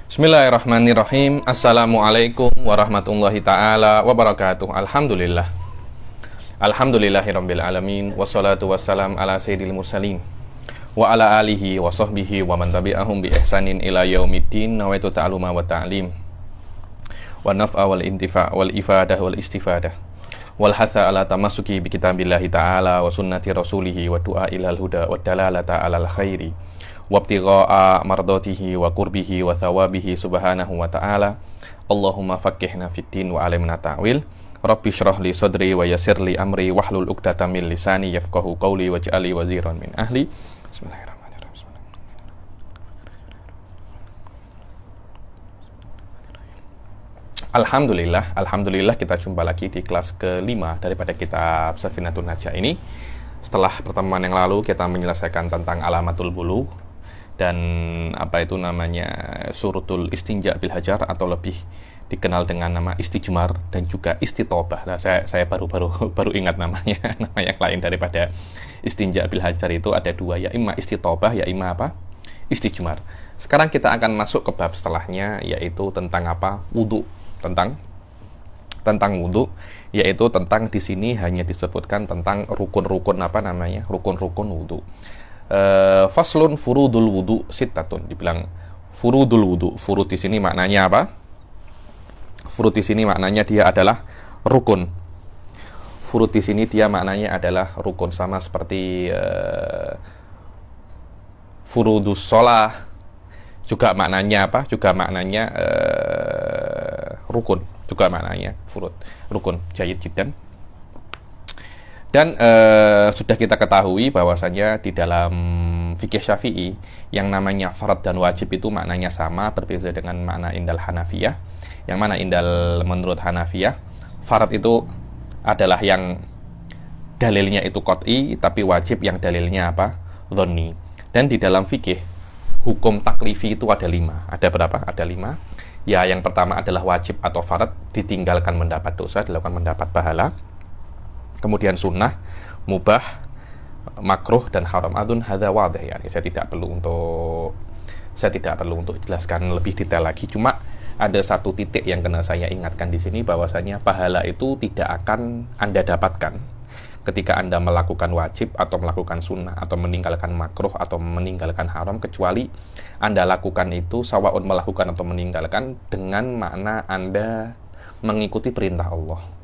Bismillahirrahmanirrahim. Assalamualaikum warahmatullahi ta'ala wabarakatuh. Alhamdulillah. Alhamdulillahirabbil alamin. Wassalatu wassalam ala sayyidil mursalin wa ala alihi wa sahbihi wa man tabi'ahum bi ihsanin ila yaumiddin. Nawaitu ta'aluma wa ta'lim wa naf'a wal intifa' wal ifadah wal istifadah wal hatha ala tamassuki bi kitabillahi ta'ala wa sunnati rasulihi wa du'a ilal huda wa dalalata alal khairi wabtigha'a mardatihi wa qurbihi wa thawabihi subhanahu wa ta'ala. Allahumma faqqihna fid din wa alimna ta'wil. Rabbi shrah li sadri wa yassir li amri wahlul 'uqdatam min lisani yafqahu qawli waj'alni waziran min ahli. Bismillahirrahmanirrahim. Alhamdulillah kita jumpa lagi di kelas kelima daripada kitab Safinatun Najah ini. Setelah pertemuan yang lalu kita menyelesaikan tentang alamatul bulugh dan surutul istinja bil hajar atau lebih dikenal dengan nama istijmar dan juga istitobah. Nah, saya baru ingat namanya. Nama yang lain daripada istinja bil hajar itu ada dua, ya imma istitobah, ya imma istijmar. Sekarang kita akan masuk ke bab setelahnya, yaitu tentang wudu, tentang wudu, yaitu tentang di sini hanya disebutkan tentang rukun-rukun rukun-rukun wudu. Faslun furudul wudu sittatun, dibilang furudul wudu. Furud di sini maknanya apa? Furud di sini maknanya dia adalah rukun. Furud di sini dia maknanya adalah rukun, sama seperti furudus shalah juga maknanya apa? Juga maknanya rukun, juga maknanya furud, rukun. Jayyid jiddan. Dan sudah kita ketahui bahwasanya di dalam fikih Syafi'i yang namanya farad dan wajib itu maknanya sama, berbeda dengan makna indal Hanafiyah. Yang mana indal menurut Hanafiyah, farad itu adalah yang dalilnya itu qat'i, tapi wajib yang dalilnya dhonni. Dan di dalam fikih hukum taklifi itu ada 5. Ada berapa? Ada 5. Ya, yang pertama adalah wajib atau farad, ditinggalkan mendapat dosa, dilakukan mendapat pahala. Kemudian sunnah, mubah, makruh, dan haram. Adun hadza wadih, ya. Saya tidak perlu untuk jelaskan lebih detail lagi. Cuma ada satu titik yang kena saya ingatkan di sini, bahwasanya pahala itu tidak akan Anda dapatkan ketika Anda melakukan wajib atau melakukan sunnah atau meninggalkan makruh atau meninggalkan haram, kecuali Anda lakukan itu sawaun melakukan atau meninggalkan dengan makna Anda mengikuti perintah Allah.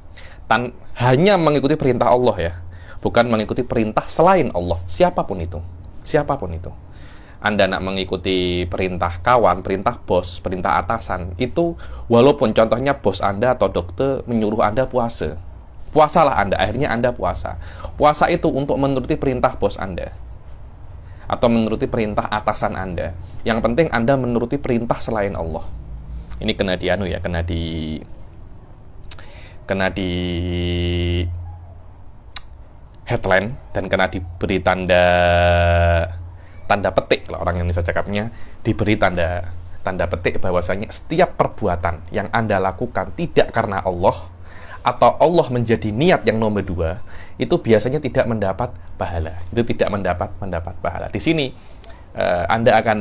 Hanya mengikuti perintah Allah, ya, bukan mengikuti perintah selain Allah, siapapun itu. Anda nak mengikuti perintah kawan, perintah bos, perintah atasan, itu walaupun contohnya bos Anda atau dokter menyuruh Anda puasalah Anda, akhirnya Anda puasa itu untuk menuruti perintah bos Anda atau menuruti perintah atasan Anda. Yang penting Anda menuruti perintah selain Allah. Ini kena di headline dan kena diberi tanda petik lah, orang yang bisa cakapnya, diberi tanda petik bahwasanya setiap perbuatan yang Anda lakukan tidak karena Allah atau Allah menjadi niat yang nomor 2, itu biasanya tidak mendapat pahala. Itu tidak mendapat pahala. Di sini Anda akan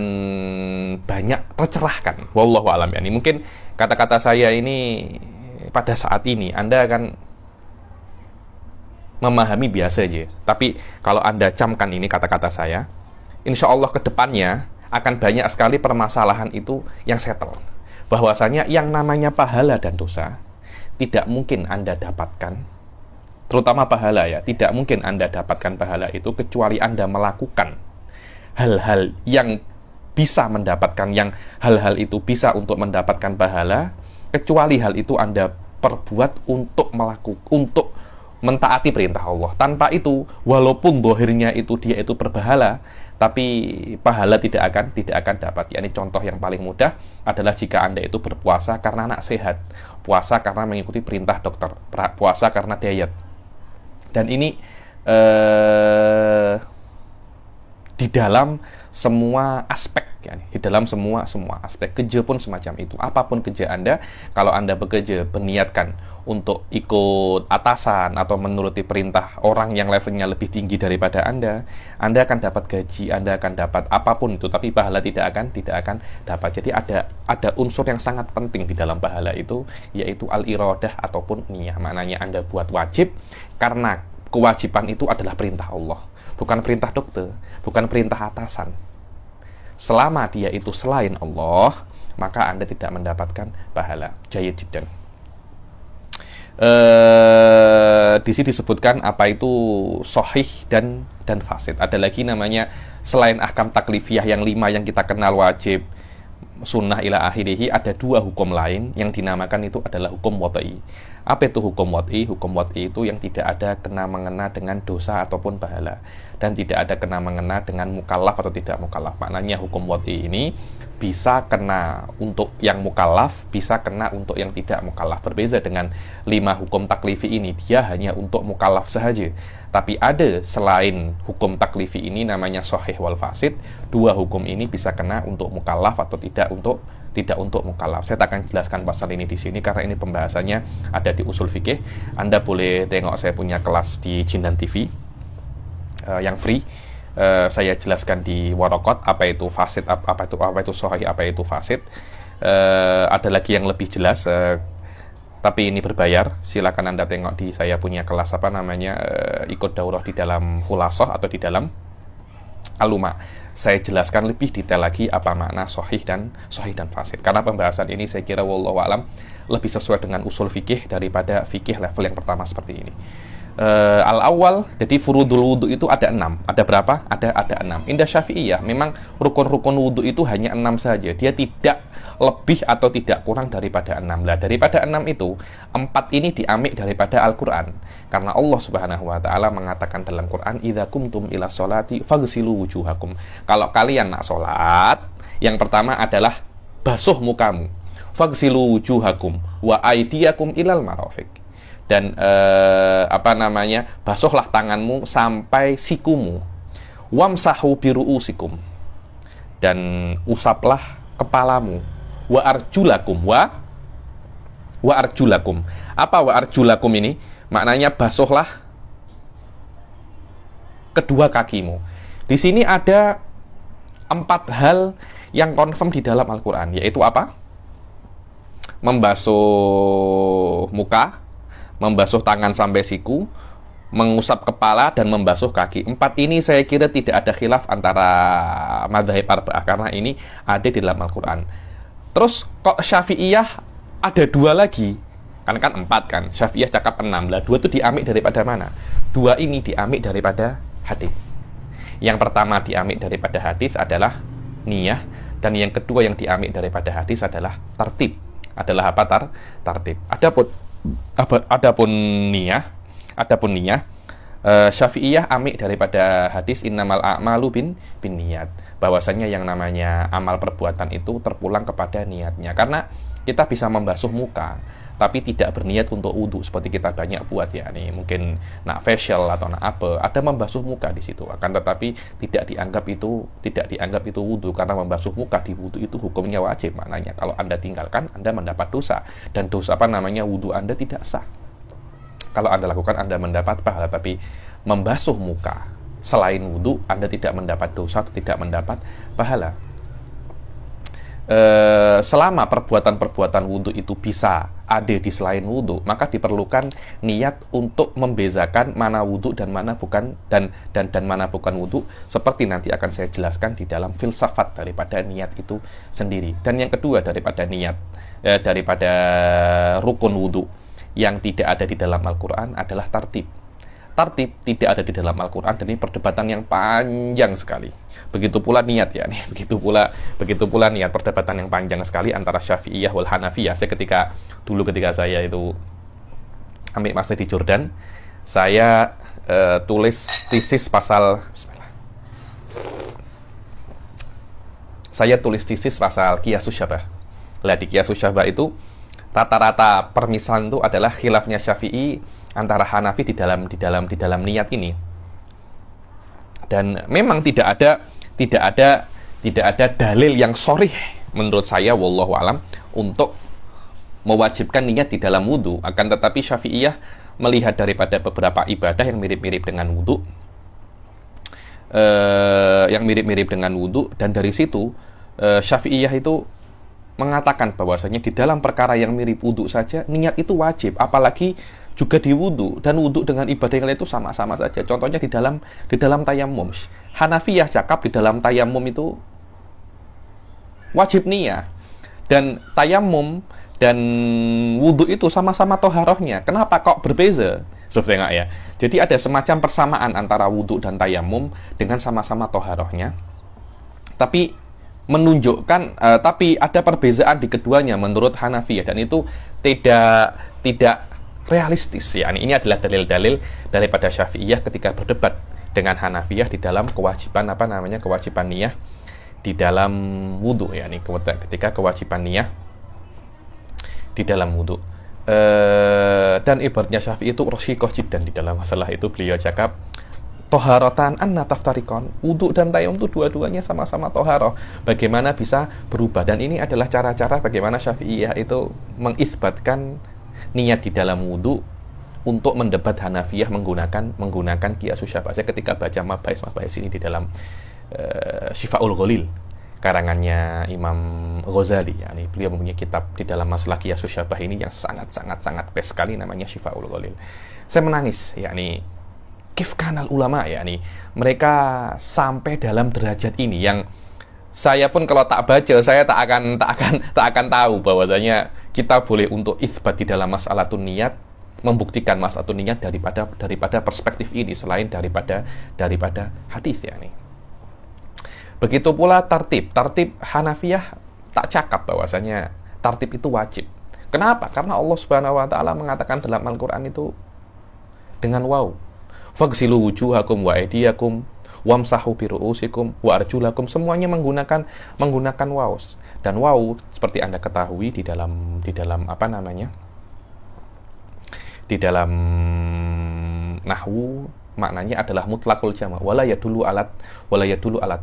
banyak tercerahkan. Wallahu a'lam. Yani mungkin kata-kata saya ini pada saat ini Anda akan memahami biasa aja. Tapi kalau Anda camkan ini kata-kata saya, insya Allah ke depannya akan banyak sekali permasalahan itu yang settle. Bahwasanya yang namanya pahala dan dosa tidak mungkin Anda dapatkan, terutama pahala, ya, tidak mungkin Anda dapatkan pahala itu kecuali Anda melakukan hal-hal yang bisa mendapatkan, yang hal-hal itu bisa untuk mendapatkan pahala, kecuali hal itu Anda perbuat untuk mentaati perintah Allah. Tanpa itu, walaupun zahirnya itu dia itu berpahala, tapi pahala tidak akan dapat. Ini contoh yang paling mudah adalah jika Anda itu berpuasa karena anak sehat, puasa karena mengikuti perintah dokter, puasa karena diet. Dan ini di dalam semua aspek, ya, di dalam semua aspek. Kerja pun semacam itu. Apapun kerja Anda, kalau Anda bekerja berniatkan untuk ikut atasan atau menuruti perintah orang yang levelnya lebih tinggi daripada Anda akan dapat gaji, Anda akan dapat apapun itu, tapi pahala tidak akan dapat. Jadi ada unsur yang sangat penting di dalam pahala itu, yaitu al-iradah ataupun niyah. Maknanya Anda buat wajib karena kewajiban itu adalah perintah Allah, bukan perintah dokter, bukan perintah atasan. Selama dia itu selain Allah, maka Anda tidak mendapatkan pahala. Jaya jiddan. Di sini disebutkan apa itu sahih dan fasid. Ada lagi namanya, selain ahkam taklifiyah yang 5 yang kita kenal, wajib, sunnah ila akhirih, ada 2 hukum lain yang dinamakan itu adalah hukum wad'i. Apa itu hukum wad'i? Hukum wad'i itu yang tidak ada kena-mengena dengan dosa ataupun pahala, dan tidak ada kena-mengena dengan mukallaf atau tidak mukallaf. Maknanya hukum wad'i ini bisa kena untuk yang mukallaf, bisa kena untuk yang tidak mukallaf. Berbeza dengan 5 hukum taklifi ini, dia hanya untuk mukallaf sahaja. Tapi ada selain hukum taklifi ini namanya sahih wal fasid, 2 hukum ini bisa kena untuk mukallaf atau tidak untuk mukallaf. Saya akan jelaskan pasal ini di sini karena ini pembahasannya ada di usul fikih. Anda boleh tengok saya punya kelas di Jindan TV yang free. Saya jelaskan di Waraqat apa itu fasid, apa itu sahih, apa itu fasid. Ada lagi yang lebih jelas, tapi ini berbayar. Silakan Anda tengok di saya punya kelas ikut daurah di dalam Khulasah atau di dalam Aluma. Saya jelaskan lebih detail lagi apa makna sahih dan fasid. Karena pembahasan ini saya kira wallahu alam lebih sesuai dengan usul fikih daripada fikih level yang pertama seperti ini. Al-awwal, jadi furudul wudu itu ada 6. Ada berapa? Ada 6. Indah Syafi'iyah, memang rukun-rukun wudu itu hanya 6 saja. Dia tidak lebih atau tidak kurang daripada 6. Lah, daripada 6 itu, 4 ini diambil daripada Al-Quran. Karena Allah Subhanahu wa ta'ala mengatakan dalam Quran, idza kumtum ila sholati faghsilu wujuhakum. Kalau kalian nak sholat, yang pertama adalah basuh mukamu. Faghsilu wujuhakum wa aydiyakum ilal marafiq. Dan basuhlah tanganmu sampai sikumu. Wamsahu biru'usikum, dan usaplah kepalamu. Wa arjulakum, wa arjulakum. Apa wa arjulakum ini? Maknanya basuhlah kedua kakimu. Di sini ada 4 hal yang confirm di dalam Al-Quran, yaitu apa? Membasuh muka, membasuh tangan sampai siku, mengusap kepala, dan membasuh kaki. 4 ini saya kira tidak ada khilaf antara madzhab arba'ah, karena ini ada di dalam Al-Quran. Terus kok Syafi'iyah ada 2 lagi? Kan 4 kan, Syafi'iyah cakap 6. Lah 2 itu diambil daripada mana? 2 ini diambil daripada hadis. Yang pertama diambil daripada hadis adalah niyah, dan yang kedua yang diambil daripada hadis adalah tartib. Adalah apa? Tartib. Adapun niyah, Syafi'iyah ambil daripada hadis innamal a'malu bin niyat, bahwasanya yang namanya amal perbuatan itu terpulang kepada niatnya. Karena kita bisa membasuh muka tapi tidak berniat untuk wudhu seperti kita banyak buat, ya nih, mungkin nak facial atau nak apa, ada membasuh muka di situ, akan tetapi tidak dianggap itu wudhu, karena membasuh muka di wudhu itu hukumnya wajib. Maknanya kalau Anda tinggalkan, Anda mendapat dosa, dan dosa wudhu Anda tidak sah. Kalau Anda lakukan, Anda mendapat pahala, tapi membasuh muka selain wudhu, Anda tidak mendapat dosa atau tidak mendapat pahala. Selama perbuatan-perbuatan wudhu itu bisa ada di selain wudhu, maka diperlukan niat untuk membezakan mana wudhu dan mana bukan, dan mana bukan wudhu, seperti nanti akan saya jelaskan di dalam filsafat daripada niat itu sendiri. Dan yang kedua daripada niat, daripada rukun wudhu yang tidak ada di dalam Al-Quran adalah tartib. Tartib tidak ada di dalam Al-Quran, dan ini perdebatan yang panjang sekali. Begitu pula niat, ya nih, begitu pula niat, perdebatan yang panjang sekali antara Syafi'iyah wal Hanafiyah. Ketika saya itu ambil master di Jordan, saya tulis tesis pasal Qiyasus Syabah. Lah di Qiyasus Syabah itu rata-rata permisalan itu adalah khilafnya Syafi'i antara Hanafi di dalam niat ini. Dan memang tidak ada dalil yang sharih menurut saya wallahu alam untuk mewajibkan niat di dalam wudhu. Akan tetapi Syafi'iyah melihat daripada beberapa ibadah yang mirip-mirip dengan wudhu, dan dari situ Syafi'iyah itu mengatakan bahwasanya di dalam perkara yang mirip wudhu saja niat itu wajib, apalagi juga di wudhu, dan wudhu dengan ibadah yang lain itu sama-sama saja. Contohnya di dalam tayammum, Hanafiyah cakap di dalam tayammum itu wajib niat, dan tayammum dan wudhu itu sama-sama toharohnya. Kenapa kok berbeza? Sebetulnya ya. Jadi ada semacam persamaan antara wudhu dan tayammum dengan sama-sama toharohnya. Tapi menunjukkan, tapi ada perbezaan di keduanya menurut Hanafiyah, dan itu tidak realistis. Ya, ini adalah dalil-dalil daripada Syafi'iyah ketika berdebat dengan Hanafiyah di dalam kewajiban kewajiban niyah di dalam wudhu. Ya, ini ketika kewajiban niyah di dalam wudhu. Dan ibaratnya Syafi'i itu rasyikoh jiddan di dalam masalah itu. Beliau cakap toharatan anna taftarikon, wudhu dan tayammum itu dua-duanya sama-sama toharoh. Bagaimana bisa berubah? Dan ini adalah cara-cara bagaimana Syafi'iyah itu mengisbatkan niat di dalam wudhu untuk mendebat Hanafiyah menggunakan Qiyasus Syabah. Saya ketika baca mabahis ini di dalam Syifa'ul Ghalil karangannya Imam Ghazali, ya, beliau mempunyai kitab di dalam masalah Qiyasus Syabah ini yang sangat best sekali, namanya Syifa'ul Ghalil. Saya menangis, yakni kif kanal ulama, yakni mereka sampai dalam derajat ini yang saya pun kalau tak baca saya tak akan tahu bahwasanya kita boleh untuk itsbat di dalam masalah niat, membuktikan masalah niat daripada perspektif ini selain daripada hadis, ya nih. Begitu pula tartib Hanafiyah tak cakap bahwasanya tartib itu wajib. Kenapa? Karena Allah Subhanahu wa taala mengatakan dalam Al-Qur'an itu dengan waw. Faghsilu wujuhakum wa aydiyakum wamsahu bi ru'usikum wa arjulakum, semuanya menggunakan waw. Dan waw seperti Anda ketahui di dalam nahwu maknanya adalah mutlaqul jama' wala yadullu alat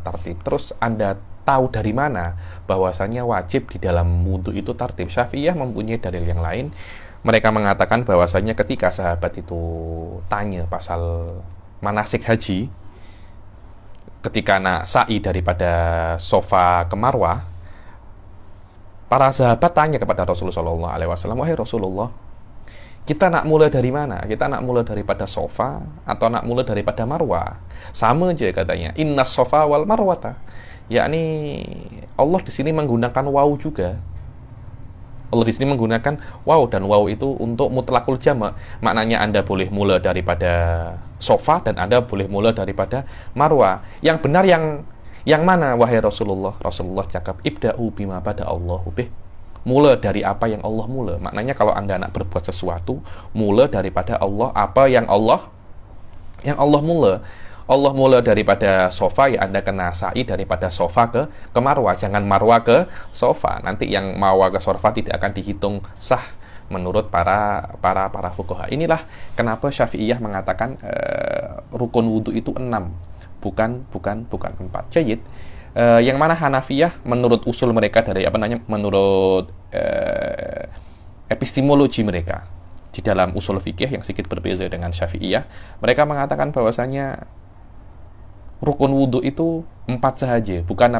tartib. Terus Anda tahu dari mana bahwasanya wajib di dalam wudhu itu tartib? Syafi'iyah mempunyai dalil yang lain. Mereka mengatakan bahwasanya ketika sahabat itu tanya pasal manasik haji, ketika nak sa'i daripada Sofa ke Marwah, para sahabat tanya kepada Rasulullah SAW, wahai Rasulullah, kita nak mulai dari mana? Kita nak mulai daripada Sofa atau nak mulai daripada Marwah? Sama aja katanya. Inna Sofa wal Marwata. Yakni Allah di sini menggunakan waw juga. Allah di sini menggunakan waw, dan waw itu untuk mutlaqul jama'. Maknanya Anda boleh mulai daripada Sofa dan Anda boleh mulai daripada Marwah. Yang benar yang mana wahai Rasulullah? Rasulullah cakap ibda'u bima bada Allahu bih. Mula dari apa yang Allah mula. Maknanya kalau Anda nak berbuat sesuatu, mula daripada Allah, apa yang Allah mula. Allah mula daripada Sofa, ya Anda kena sa'i daripada Sofa ke Marwah. Jangan Marwah ke Sofa. Nanti yang Marwah ke Sofa tidak akan dihitung sah menurut para fuqaha. Inilah kenapa Syafi'iyah mengatakan rukun wudhu itu 6, bukan 4. Jayyid. Yang mana Hanafiyah menurut usul mereka menurut epistemologi mereka di dalam usul fikih yang sedikit berbeza dengan Syafi'iyah, mereka mengatakan bahwasanya rukun wudhu itu 4 sahaja, bukan 6.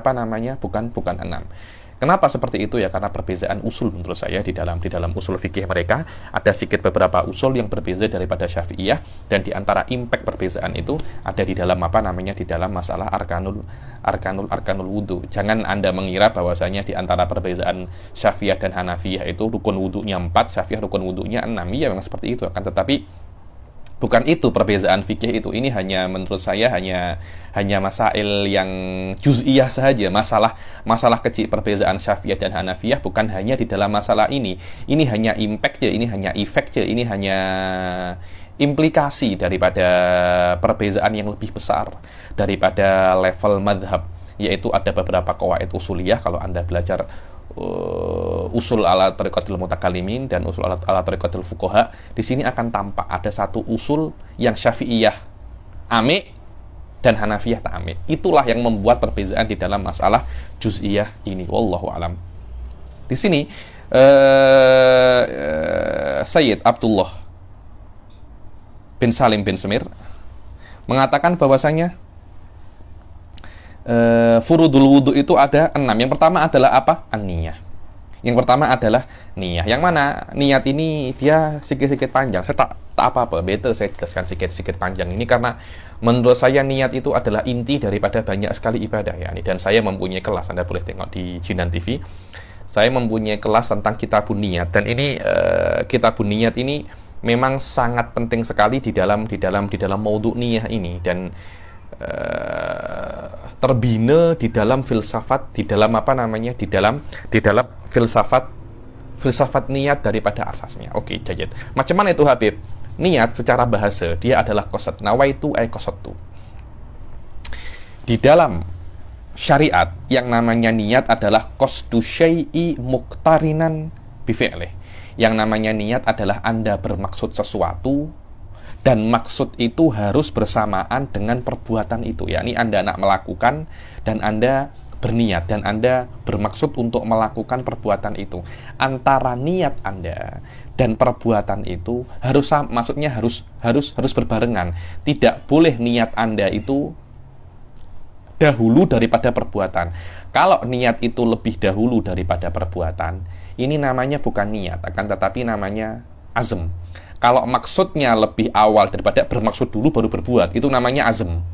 Kenapa seperti itu? Ya karena perbezaan usul menurut saya di dalam usul fikih mereka ada sedikit beberapa usul yang berbeza daripada Syafi'iyah, dan di antara impact perbezaan itu ada di dalam di dalam masalah arkanul wudhu. Jangan Anda mengira bahwasanya di antara perbezaan Syafi'iyah dan Hanafiyah itu rukun wudhunya 4, Syafi'iyah rukun wudhunya 6. Iya memang seperti itu, akan tetapi bukan itu perbezaan fikih itu. Ini hanya menurut saya hanya masail yang juz'iyah saja, masalah kecil perbezaan Syafi'iyah dan Hanafiyah, bukan hanya di dalam masalah ini. Ini hanya impact ini hanya efek ini hanya implikasi daripada perbezaan yang lebih besar daripada level madhab, yaitu ada beberapa qawaid usuliyah. Kalau Anda belajar usul ala tariqatul mutakallimin dan usul ala tariqatul fuqaha, di sini akan tampak ada satu usul yang Syafi'iyah amik, dan Hanafiyah ta'mim. Itulah yang membuat perbedaan di dalam masalah juz'iyah ini. Wallahu alam. Di sini Sayyid Abdullah bin Salim bin Semir mengatakan bahwasanya furudul wudu itu ada 6. Yang pertama adalah apa? An-niyah. Yang pertama adalah niyah. Yang mana niat ini dia sedikit-sedikit panjang. Saya tak apa-apa, better saya jelaskan sedikit-sedikit panjang ini karena menurut saya niat itu adalah inti daripada banyak sekali ibadah ya. Dan saya mempunyai kelas, Anda boleh tengok di Jinan TV. Saya mempunyai kelas tentang kitabun niyat dan ini kitabun niyat ini memang sangat penting sekali di dalam maudhu niyah ini dan terbina di dalam filsafat, di dalam filsafat niat daripada asasnya. Oke, jayid. Macam mana itu Habib? Niat secara bahasa dia adalah qasad. Nawaitu ay qasadtu. Di dalam syariat yang namanya niat adalah qasdu syai'i muqtarinan bi fi'lih. Yang namanya niat adalah Anda bermaksud sesuatu dan maksud itu harus bersamaan dengan perbuatan itu. Yakni Anda nak melakukan dan Anda berniat dan Anda bermaksud untuk melakukan perbuatan itu. Antara niat Anda dan perbuatan itu maksudnya harus berbarengan. Tidak boleh niat Anda itu dahulu daripada perbuatan. Kalau niat itu lebih dahulu daripada perbuatan, ini namanya bukan niat, akan tetapi namanya azm. Kalau maksudnya lebih awal daripada bermaksud dulu baru berbuat, itu namanya azm.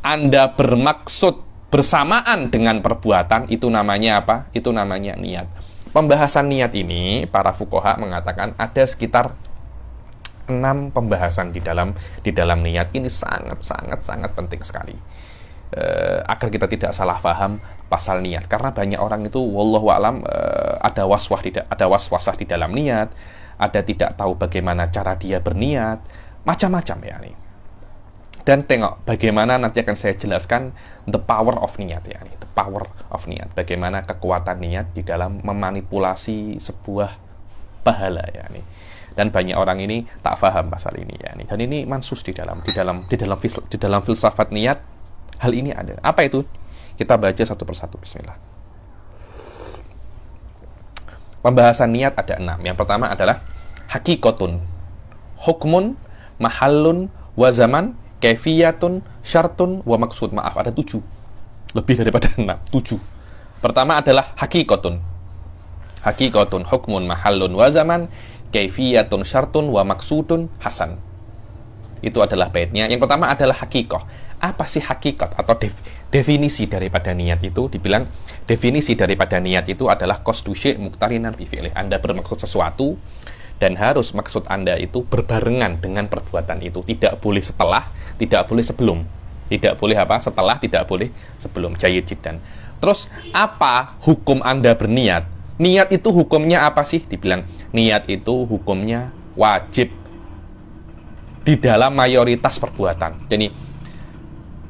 Anda bermaksud bersamaan dengan perbuatan, itu namanya apa? Itu namanya niat. Pembahasan niat ini, para fuqaha mengatakan ada sekitar 6 pembahasan di dalam niat. Ini sangat penting sekali. Agar kita tidak salah paham pasal niat. Karena banyak orang itu, wallahu alam, ada waswasah di dalam niat, ada tidak tahu bagaimana cara dia berniat, macam-macam ya nih. Dan tengok bagaimana nanti akan saya jelaskan the power of niat ya nih, the power of niat. Bagaimana kekuatan niat di dalam memanipulasi sebuah pahala ya nih. Dan banyak orang ini tak paham pasal ini ya nih. Dan ini mansus di dalam filsafat niat hal ini ada. Apa itu? Kita baca satu persatu. Bismillah. Pembahasan niat ada 6. Yang pertama adalah hakikatun, hukmun, mahallun, wa zaman, kaifiyatun, syartun, wa maksud. Maaf, ada 7. Lebih daripada 6. 7. Pertama adalah hakikatun. Hakikatun, hukmun, mahallun, wa zaman, kaifiyatun, syartun, wa maksudun, hasan. Itu adalah baitnya. Yang pertama adalah hakikah. Apa sih hakikat atau definisi daripada niat itu? Dibilang definisi daripada niat itu adalah qasdu syai' muqtarinan bi fi'lih. Anda bermaksud sesuatu dan harus maksud Anda itu berbarengan dengan perbuatan itu. Tidak boleh setelah, tidak boleh sebelum. Tidak boleh apa? Setelah, tidak boleh sebelum. Jayyid jiddan. Terus apa hukum Anda berniat? Niat itu hukumnya apa sih? Dibilang niat itu hukumnya wajib di dalam mayoritas perbuatan. Jadi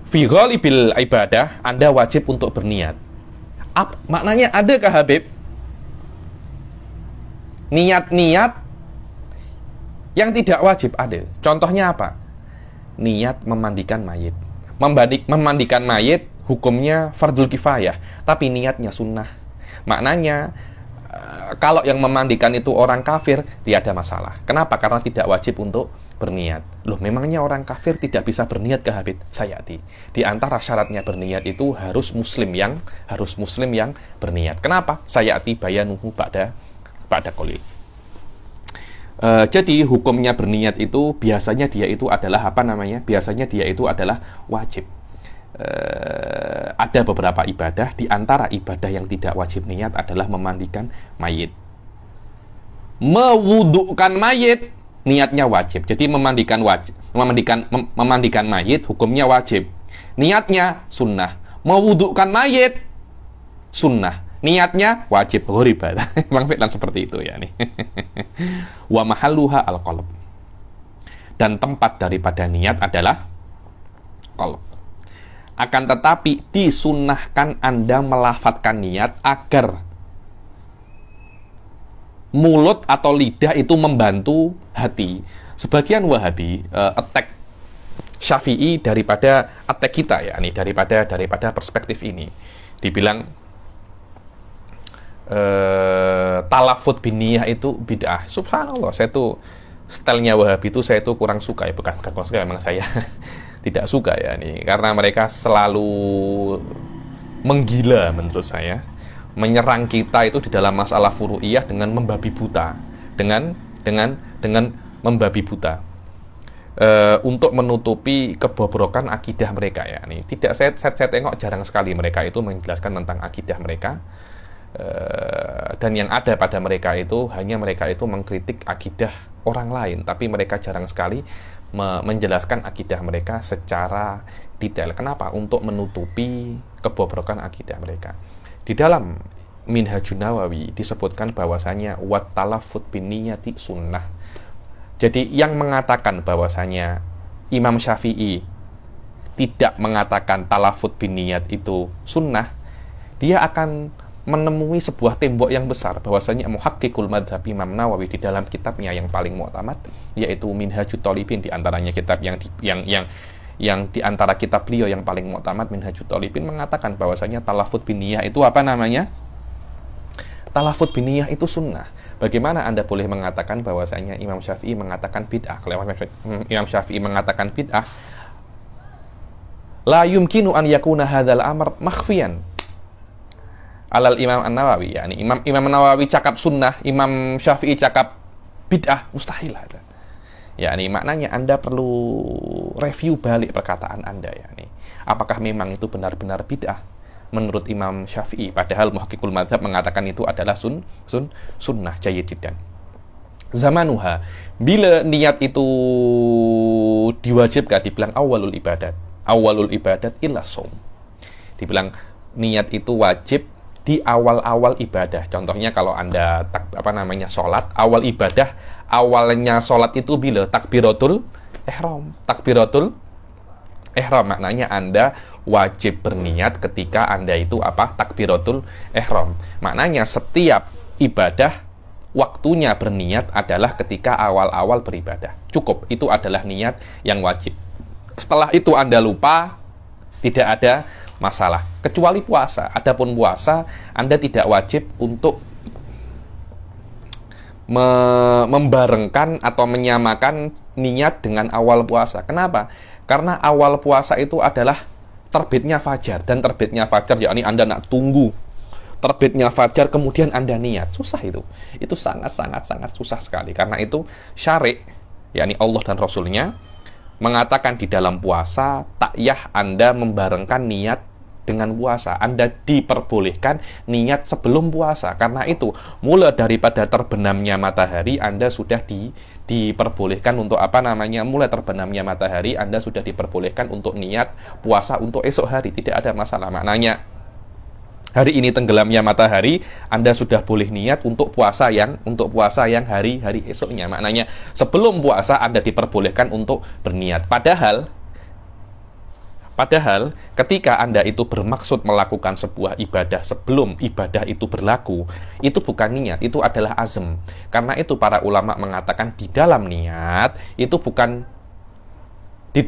fi ghalibil ibadah, Anda wajib untuk berniat. Maknanya adakah Habib niat-niat yang tidak wajib? Ada. Contohnya apa? Niat memandikan mayit. Memandikan mayit hukumnya fardul kifayah, tapi niatnya sunnah. Maknanya kalau yang memandikan itu orang kafir, tiada masalah. Kenapa? Karena tidak wajib untuk berniat. Loh, memangnya orang kafir tidak bisa berniat ke Habib? Sayati. Di antara syaratnya berniat itu harus muslim yang berniat. Kenapa? Sayati bayanuhu ba'da qoli. Jadi hukumnya berniat itu biasanya dia itu adalah apa namanya? Biasanya dia itu adalah wajib. Ada beberapa ibadah, di antara ibadah yang tidak wajib niat adalah memandikan mayit. Mewudukan mayit niatnya wajib. Jadi memandikan mayit hukumnya wajib. Niatnya sunnah. Mewudukan mayit sunnah. Niatnya wajib. Ghoribat. Memang fi'lan seperti itu ya nih. Wa mahalluha al-qalb. Dan tempat daripada niat adalah qalb. Akan tetapi disunnahkan Anda melafadzkan niat agar mulut atau lidah itu membantu hati. Sebagian Wahabi attack Syafi'i daripada atek kita ya, nih daripada perspektif ini. Dibilang talafut biniyah itu bid'ah. Subhanallah, saya tuh stylenya Wahabi itu saya tuh kurang suka ya, bukan kurang suka, memang saya tidak suka ya nih, karena mereka selalu menggila menurut saya, menyerang kita itu di dalam masalah furu'iyah dengan membabi buta, dengan membabi buta untuk menutupi kebobrokan akidah mereka ya nih. Tidak, saya tengok jarang sekali mereka itu menjelaskan tentang akidah mereka. Dan yang ada pada mereka itu hanya mereka itu mengkritik akidah orang lain, tapi mereka jarang sekali menjelaskan akidah mereka secara detail. Kenapa? Untuk menutupi kebobrokan akidah mereka. Di dalam Minhajun Nawawi disebutkan bahwasanya wat talafut biniyati sunnah. Jadi yang mengatakan bahwasanya Imam Syafi'i tidak mengatakan talafut biniyat itu sunnah, dia akan menemui sebuah tembok yang besar, bahwasanya Muhaqqiqul Madhab Imam Nawawi di dalam kitabnya yang paling mu'tamad, yaitu Minhajut Thalibin, di antaranya kitab yang di antara kitab beliau yang paling mu'tamad, Minhajut Thalibin, mengatakan bahwasanya talafut biniyah itu apa namanya? Talafut biniyah itu sunnah. Bagaimana Anda boleh mengatakan bahwasanya Imam Syafi'i mengatakan bid'ah? Kalau Imam Syafi'i mengatakan bid'ah, la yumkinu an yakuna hadzal amr makhfiyan alal Imam An-Nawawi. Yani Imam Nawawi cakap sunnah, Imam Syafi'i cakap bid'ah, mustahil ada. Yani maknanya Anda perlu review balik perkataan Anda ya. Apakah memang itu benar-benar bid'ah menurut Imam Syafi'i, padahal Muhaqqiqul Madhab mengatakan itu adalah sunnah jayyididdan. Zamanuha, bila niat itu diwajibkan, dibilang awalul ibadat illa shaum. Dibilang niat itu wajib di awal-awal ibadah. Contohnya kalau Anda sholat, awal ibadah, awalnya sholat itu bila takbiratul ihram. Takbiratul ihram maknanya Anda wajib berniat ketika Anda itu takbiratul ihram. Maknanya setiap ibadah waktunya berniat adalah ketika awal-awal beribadah. Cukup, itu adalah niat yang wajib. Setelah itu Anda lupa, tidak ada masalah, kecuali puasa. Adapun puasa, Anda tidak wajib untuk membarengkan atau menyamakan niat dengan awal puasa. Kenapa? Karena awal puasa itu adalah terbitnya fajar, dan terbitnya fajar yakni Anda nak tunggu terbitnya fajar kemudian Anda niat. Susah itu sangat susah sekali. Karena itu syari', yakni Allah dan Rasulnya mengatakan di dalam puasa tak yah Anda membarengkan niat dengan puasa. Anda diperbolehkan niat sebelum puasa. Karena itu mulai daripada terbenamnya matahari Anda sudah diperbolehkan untuk mulai terbenamnya matahari Anda sudah diperbolehkan untuk niat puasa untuk esok hari. Tidak ada masalah. Maknanya hari ini tenggelamnya matahari, Anda sudah boleh niat untuk puasa yang hari-hari esoknya. Maknanya sebelum puasa Anda diperbolehkan untuk berniat. Padahal ketika Anda itu bermaksud melakukan sebuah ibadah sebelum ibadah itu berlaku, itu bukan niat, itu adalah azm. Karena itu para ulama mengatakan di dalam niat itu bukan di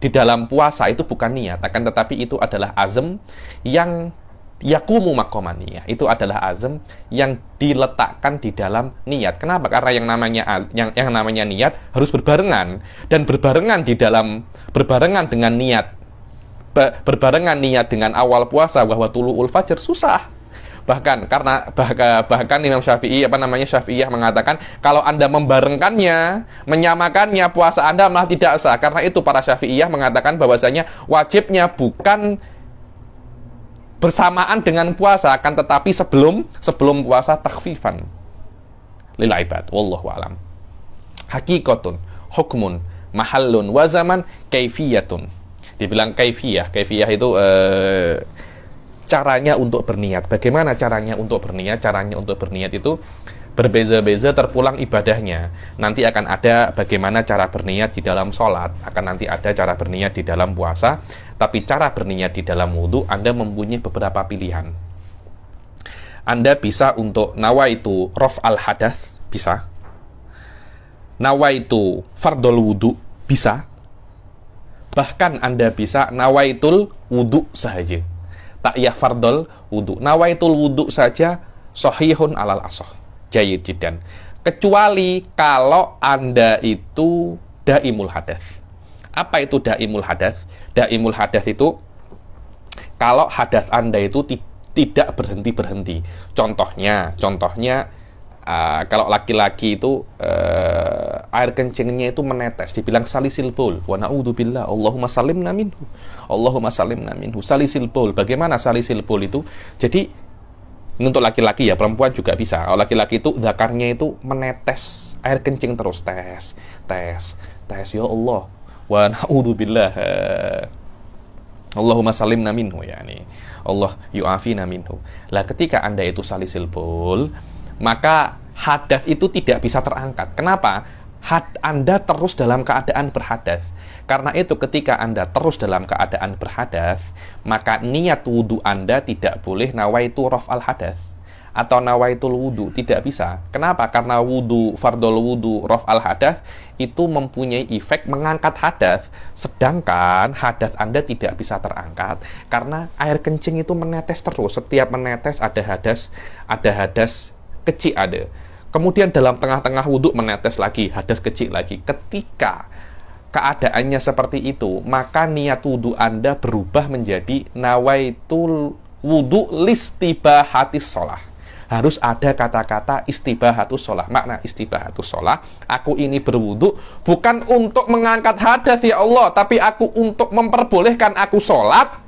dalam puasa itu bukan niat, akan tetapi itu adalah azm yang yakumu maqaman niyah. Itu adalah azm yang diletakkan di dalam niat. Kenapa? Karena yang namanya niat harus berbarengan, dan berbarengan dengan niat, berbarengan niat dengan awal puasa bahwa tulu'ul fajr susah. Bahkan Imam Syafi'iyah mengatakan kalau Anda membarengkannya, menyamakannya, puasa Anda malah tidak sah. Karena itu para Syafi'iyah mengatakan bahwasanya wajibnya bukan bersamaan dengan puasa, akan tetapi sebelum puasa takhfifan lil ibad. Wallahu alam. Hakikatun, hukmun, mahallun, wa zaman, kaifiyatun. Dibilang kaifiyah itu caranya untuk berniat. Bagaimana caranya untuk berniat? Caranya untuk berniat itu berbeza-beza terpulang ibadahnya. Nanti akan ada bagaimana cara berniat di dalam sholat, akan nanti ada cara berniat di dalam puasa, tapi cara berniat di dalam wudhu Anda mempunyai beberapa pilihan. Anda bisa untuk nawaitu raf'al hadath, bisa. Nawaitu fardul wudhu, bisa. Bahkan Anda bisa nawaitul wudu saja. Ta'iyah fardol wudu. Nawaitul wudu saja sahihun alal asoh. Jayyid jiddan. Kecuali kalau Anda itu daimul hadas. Apa itu daimul hadas? Daimul hadas itu kalau hadas Anda itu tidak berhenti-berhenti. Contohnya kalau laki-laki itu air kencingnya itu menetes, dibilang salisil baul. Wa na'udzubillah, Allahumma salimna minhu. Allahumma salimna minhu. Salisil baul. Bagaimana salisil baul itu? Jadi ini untuk laki-laki ya, perempuan juga bisa. Kalau laki-laki itu zakarnya itu menetes air kencing terus, tes. Ya Allah. Wa na'udzubillah. Allahumma salimna minhu, yani Allah yu'afina minhu. Lah ketika Anda itu salisil baul, maka hadas itu tidak bisa terangkat. Kenapa? Anda terus dalam keadaan berhadas. Karena itu ketika Anda terus dalam keadaan berhadas, maka niat wudhu Anda tidak boleh nawaitu raf'al hadas atau nawaitul wudhu, tidak bisa. Kenapa? Karena wudhu, fardol wudhu, raf'al hadas itu mempunyai efek mengangkat hadas, sedangkan hadas Anda tidak bisa terangkat karena air kencing itu menetes terus. Setiap menetes ada hadas kecil ada. Kemudian dalam tengah-tengah wudhu menetes lagi, hadas kecil lagi. Ketika keadaannya seperti itu, maka niat wudhu Anda berubah menjadi nawaitul wudhu listibahatis sholah. Harus ada kata-kata istibahatus sholah. Makna istibahatus sholah, aku ini berwudhu bukan untuk mengangkat hadas ya Allah, tapi aku untuk memperbolehkan aku sholat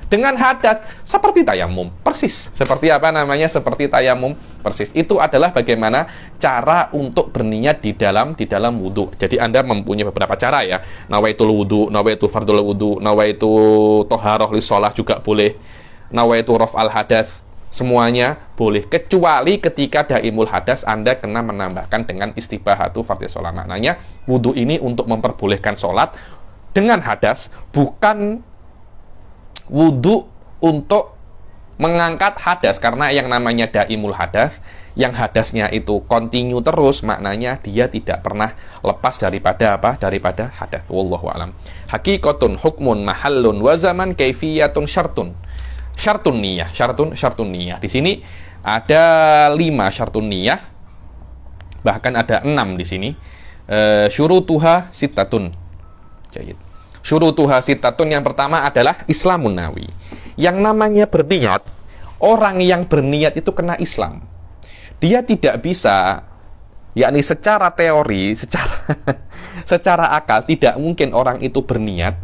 dengan hadas seperti tayamum, persis. Seperti apa namanya? Seperti tayamum, persis. Itu adalah bagaimana cara untuk berniat di dalam wudhu. Jadi Anda mempunyai beberapa cara ya. Nawaitul wudhu, nawaitu fardul wudhu, nawaitu toharoh li sholah juga boleh. Nawaitu raf'al hadas, semuanya boleh. Kecuali ketika daimul hadas Anda kena menambahkan dengan istibahatu fardhu sholah. Maknanya wudhu ini untuk memperbolehkan sholat dengan hadas, bukan wudhu untuk mengangkat hadas. Karena yang namanya daimul hadas, yang hadasnya itu kontinu terus, maknanya dia tidak pernah lepas daripada apa? Daripada hadas. Wallahu a'lam. Hakikatun hukmun mahallun wa zaman kaifiyatun syartun. Syartun niyah, syartun niyah. Di sini ada 5 syartun niyah, bahkan ada 6 di sini. Syurutuha sittatun. Jayid. Syurutuha sittatun, yang pertama adalah Islamun nawi. Yang namanya berniat, orang yang berniat itu kena Islam. Dia tidak bisa, yakni secara teori, secara akal, tidak mungkin orang itu berniat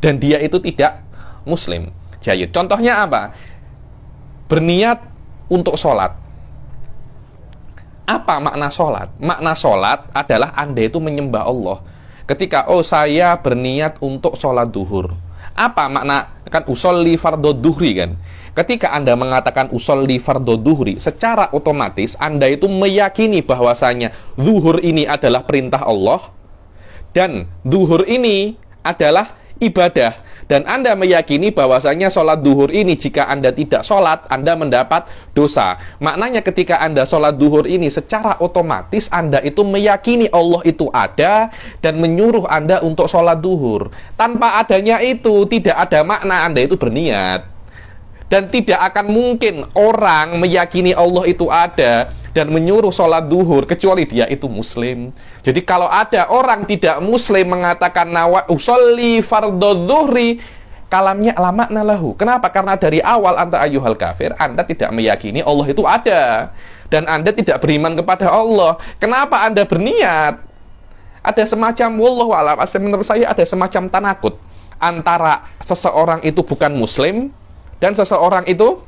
dan dia itu tidak Muslim. Jayid. Contohnya apa? Berniat untuk sholat. Apa makna sholat? Makna sholat adalah Anda itu menyembah Allah. Ketika, saya berniat untuk sholat duhur. Apa makna? Kan usolli fardhu duhri kan. Ketika Anda mengatakan usolli fardhu duhri, secara otomatis Anda itu meyakini bahwasanya zuhur ini adalah perintah Allah dan duhur ini adalah ibadah. Dan Anda meyakini bahwasanya sholat duhur ini, jika Anda tidak sholat, Anda mendapat dosa. Maknanya ketika Anda sholat duhur ini, secara otomatis Anda itu meyakini Allah itu ada dan menyuruh Anda untuk sholat duhur. Tanpa adanya itu, tidak ada makna Anda itu berniat. Dan tidak akan mungkin orang meyakini Allah itu ada dan menyuruh sholat duhur kecuali dia itu Muslim. Jadi kalau ada orang tidak Muslim mengatakan usolli fardhu dhuhri, kalamnya la makna lahu. Kenapa? Karena dari awal anta ayyuhal kafir, Anda tidak meyakini Allah itu ada dan Anda tidak beriman kepada Allah. Kenapa Anda berniat? Ada semacam, wallahu a'lam, menurut saya ada semacam tanakut antara seseorang itu bukan Muslim dan seseorang itu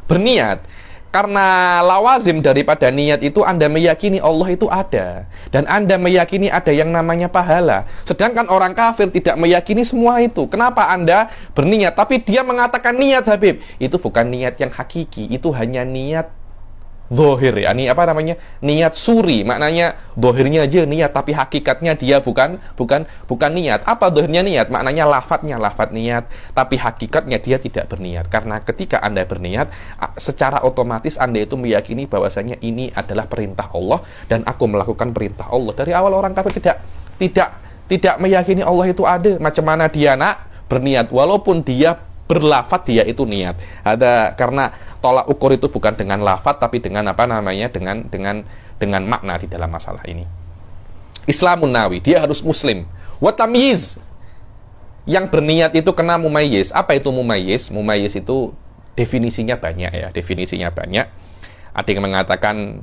berniat. Karena lawazim daripada niat itu Anda meyakini Allah itu ada dan Anda meyakini ada yang namanya pahala. Sedangkan orang kafir tidak meyakini semua itu. Kenapa Anda berniat? Tapi dia mengatakan niat, Habib. Itu bukan niat yang hakiki, itu hanya niat zahir, ya. Ini apa namanya? Niat suri. Maknanya zahirnya aja niat, tapi hakikatnya dia bukan niat. Apa zahirnya niat? Maknanya lafat niat, tapi hakikatnya dia tidak berniat. Karena ketika Anda berniat, secara otomatis Anda itu meyakini bahwasanya ini adalah perintah Allah dan aku melakukan perintah Allah. Dari awal orang kafir tidak meyakini Allah itu ada, macam mana dia nak berniat? Walaupun dia berlafat, dia itu niat. Ada, karena tolak ukur itu bukan dengan lafat, tapi dengan apa namanya, dengan makna di dalam masalah ini. Islamun nawi, dia harus muslim. Wa tamyiz, yang berniat itu kena mumayyiz. Apa itu mumayyiz? Mumayyiz itu definisinya banyak ya, definisinya banyak. Ada yang mengatakan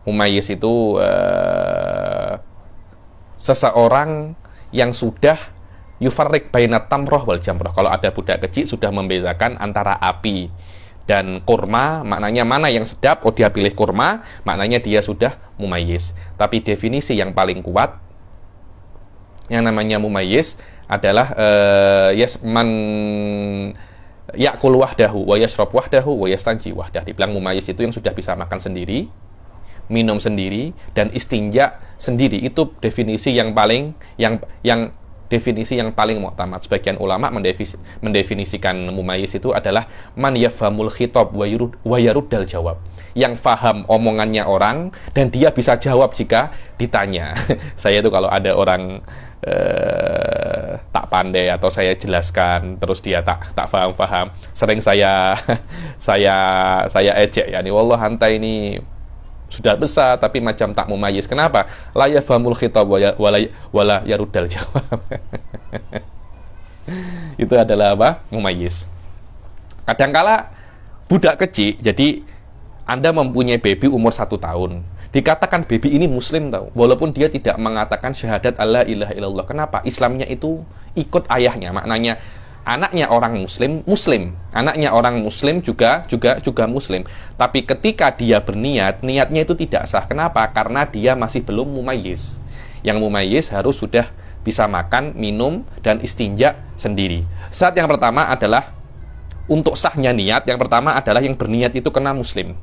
mumayyiz itu seseorang yang sudah yufarrik bainat tamroh wal jamroh. Kalau ada budak kecil sudah membedakan antara api dan kurma, maknanya mana yang sedap, oh dia pilih kurma, maknanya dia sudah mumayyiz. Tapi definisi yang paling kuat yang namanya mumayyiz adalah man yakul wahdahu wa yashrab wahdahu wa yastanji wahdah. Dibilang mumayyiz itu yang sudah bisa makan sendiri, minum sendiri, dan istinja sendiri. Itu definisi yang paling definisi yang paling mu'tamad. Sebagian ulama mendefinisikan mumayyiz itu adalah man yafhamul khitab wa yaruddal jawab, yang faham omongannya orang dan dia bisa jawab jika ditanya. Saya itu kalau ada orang tak pandai atau saya jelaskan terus dia tak paham, sering saya ejek, yani wallah anta ini sudah besar tapi macam tak mumayyiz. Kenapa? La yafhamul khitab wala yaruddal jawab. Itu adalah apa? Mumayyiz. Kadangkala budak kecil, jadi Anda mempunyai baby umur 1 tahun. Dikatakan baby ini muslim tahu, walaupun dia tidak mengatakan syahadat alla ilaha illallah. Kenapa? Islamnya itu ikut ayahnya. Maknanya anaknya orang muslim, anaknya orang muslim juga muslim. Tapi ketika dia berniat, niatnya itu tidak sah. Kenapa? Karena dia masih belum mumayyiz. Yang mumayyiz harus sudah bisa makan, minum, dan istinja sendiri. Syarat yang pertama adalah untuk sahnya niat. Yang pertama adalah yang berniat itu kena muslim,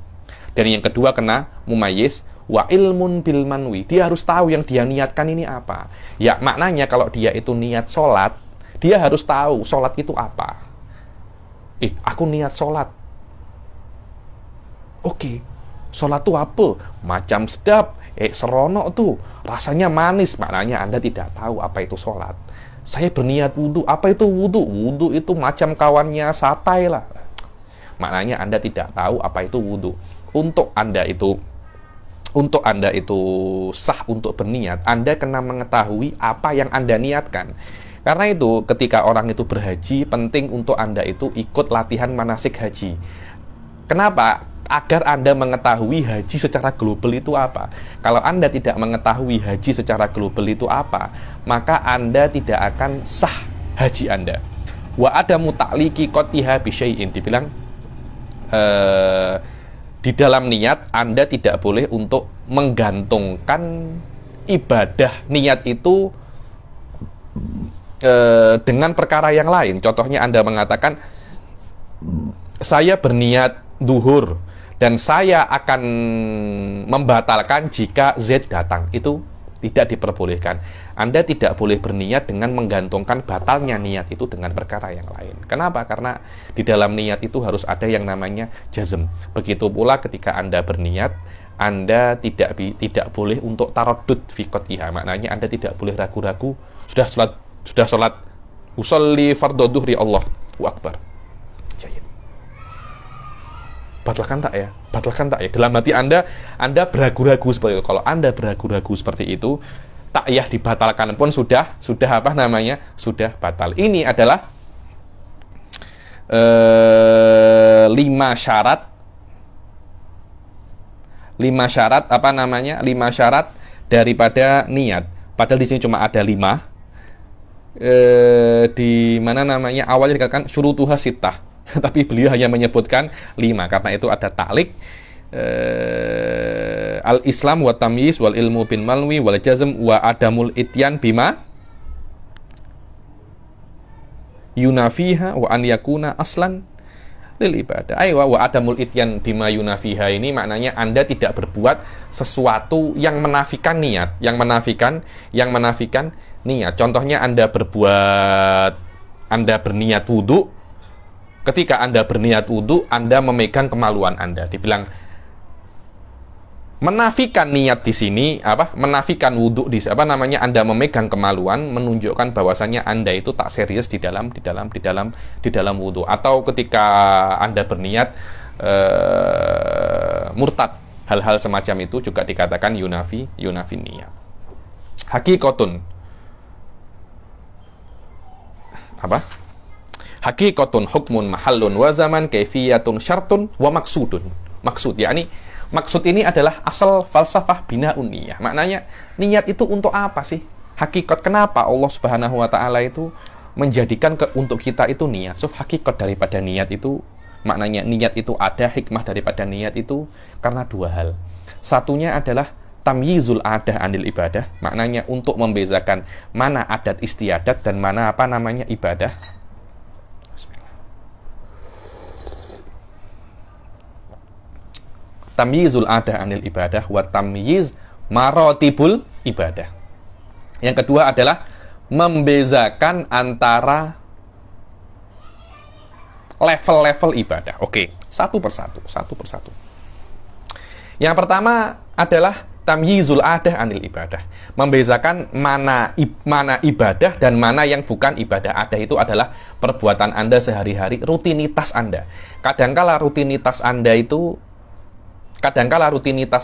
dan yang kedua kena mumayyiz. Wa ilmun bil manwi, dia harus tahu yang dia niatkan ini apa. Ya maknanya kalau dia itu niat sholat, dia harus tahu sholat itu apa. Aku niat sholat. Oke, sholat itu apa? Macam sedap, seronok tuh, rasanya manis. Maknanya Anda tidak tahu apa itu sholat. Saya berniat wudhu. Apa itu wudhu? Wudhu itu macam kawannya satai lah. Maknanya Anda tidak tahu apa itu wudhu. Untuk Anda itu sah untuk berniat, Anda kena mengetahui apa yang Anda niatkan. Karena itu ketika orang itu berhaji, penting untuk Anda itu ikut latihan manasik haji. Kenapa? Agar Anda mengetahui haji secara global itu apa. Kalau Anda tidak mengetahui haji secara global itu apa, maka Anda tidak akan sah haji Anda. Wa adamu ta'liqi qatiha bi syai'in, dibilang di dalam niat Anda tidak boleh untuk menggantungkan ibadah niat itu dengan perkara yang lain. Contohnya Anda mengatakan, saya berniat duhur dan saya akan membatalkan jika Z datang. Itu tidak diperbolehkan. Anda tidak boleh berniat dengan menggantungkan batalnya niat itu dengan perkara yang lain. Kenapa? Karena di dalam niat itu harus ada yang namanya jazm. Begitu pula ketika Anda berniat, Anda tidak boleh untuk taraddud fi qatiha. Maknanya Anda tidak boleh ragu-ragu. Sudah sholat usolli fardhu dhuhri, Allahu akbar. Batalkan tak ya? Batalkan tak ya? Dalam hati Anda beragu-ragu seperti itu. Kalau Anda beragu-ragu seperti itu, takyah dibatalkan pun sudah apa namanya? Sudah batal. Ini adalah 5 syarat apa namanya? 5 syarat daripada niat. Padahal di sini cuma ada 5. Di mana namanya? Awalnya dikatakan syurutuha sittah. Tapi beliau hanya menyebutkan 5 karena itu ada ta'liq. Al-Islam wa tamyiz wal ilmu bin malwi wal jazm wa adamul ityan bima yunafiha wa an yakuna aslan lil ibadah. Wa adamul ityan bima yunafiha ini maknanya Anda tidak berbuat sesuatu yang menafikan niat, yang menafikan niat. Contohnya Anda berniat wudhu. Ketika Anda berniat wudhu, Anda memegang kemaluan Anda. Dibilang Menafikan niat di sini menafikan wudhu di Anda memegang kemaluan menunjukkan bahwasannya Anda itu tak serius di dalam wudhu, atau ketika Anda berniat murtad. Hal-hal semacam itu juga dikatakan yunafi niat. Hakikatun Hakikatun hukmun mahallun wa zaman kaifiyatun syartun wa maksudun. Maksud ini adalah asal falsafah binaun niyah. Maknanya, niat itu untuk apa sih? Hakikat kenapa Allah Subhanahu wa taala itu menjadikan untuk kita itu niat. Hakikat daripada niat itu, maknanya niat itu ada, hikmah daripada niat itu karena dua hal. Satunya adalah tamyizul adah anil ibadah, maknanya untuk membezakan mana adat istiadat dan mana ibadah. Tamyizul adah anil ibadah wa tamyiz maratibul ibadah. Yang kedua adalah membezakan antara level-level ibadah. Oke, satu persatu. Yang pertama adalah tamyizul adah anil ibadah. Membezakan mana ibadah dan mana yang bukan ibadah. Adah itu adalah perbuatan Anda sehari-hari, rutinitas Anda. Kadangkala rutinitas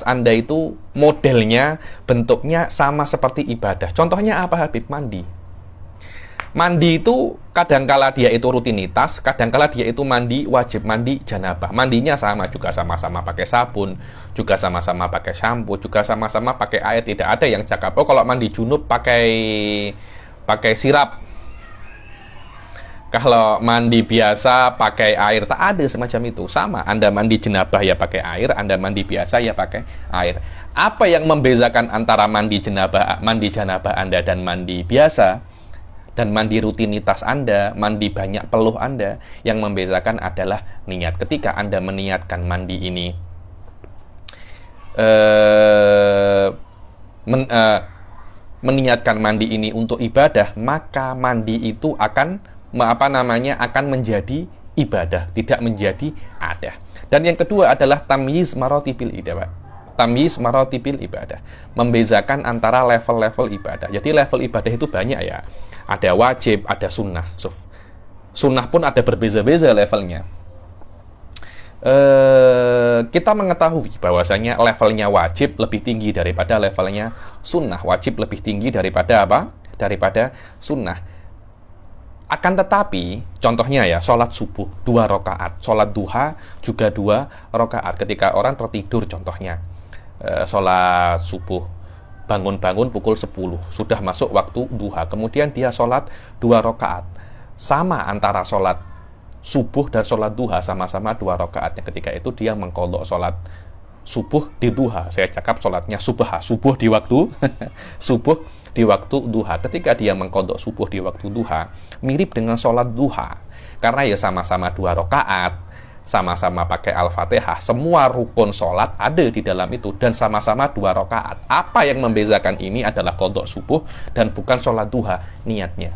Anda itu modelnya, bentuknya sama seperti ibadah. Contohnya apa, Habib? Mandi itu kadangkala dia itu rutinitas, kadangkala dia itu mandi wajib, mandi janabah. Mandinya sama-sama pakai sabun, juga sama-sama pakai shampoo, juga sama-sama pakai air. Tidak ada yang cakap, oh kalau mandi junub pakai sirap, kalau mandi biasa pakai air. Tak ada semacam itu. Sama, Anda mandi jenabah ya pakai air, Anda mandi biasa ya pakai air. Apa yang membezakan antara mandi janabah Anda dan mandi biasa, dan mandi rutinitas Anda, mandi banyak peluh Anda? Yang membezakan adalah niat. Ketika Anda meniatkan mandi ini meniatkan mandi ini untuk ibadah, maka mandi itu akan menjadi ibadah, tidak menjadi adah. Dan yang kedua adalah tamyiz maratibil ibadah. Membezakan antara level-level ibadah. Jadi level ibadah itu banyak ya. Ada wajib, ada sunnah. Sunnah pun ada berbeza-beza levelnya. Kita mengetahui bahwasanya levelnya wajib lebih tinggi daripada levelnya sunnah. Wajib lebih tinggi daripada daripada sunnah. Akan tetapi, contohnya ya, sholat subuh 2 rakaat, sholat duha juga 2 rakaat. Ketika orang tertidur, contohnya sholat subuh, bangun-bangun pukul 10, sudah masuk waktu duha, kemudian dia sholat 2 rakaat. Sama antara sholat subuh dan sholat duha, sama-sama 2 rakaat. Ketika itu dia mengqadha sholat subuh di duha. Saya cakap sholatnya subuh di waktu subuh di waktu duha. Ketika dia mengqadha subuh di waktu duha, mirip dengan sholat duha, karena ya sama-sama 2 rakaat, sama-sama pakai Al-Fatihah, semua rukun sholat ada di dalam itu, dan sama-sama 2 rakaat. Apa yang membezakan ini adalah qadha subuh dan bukan sholat duha, niatnya.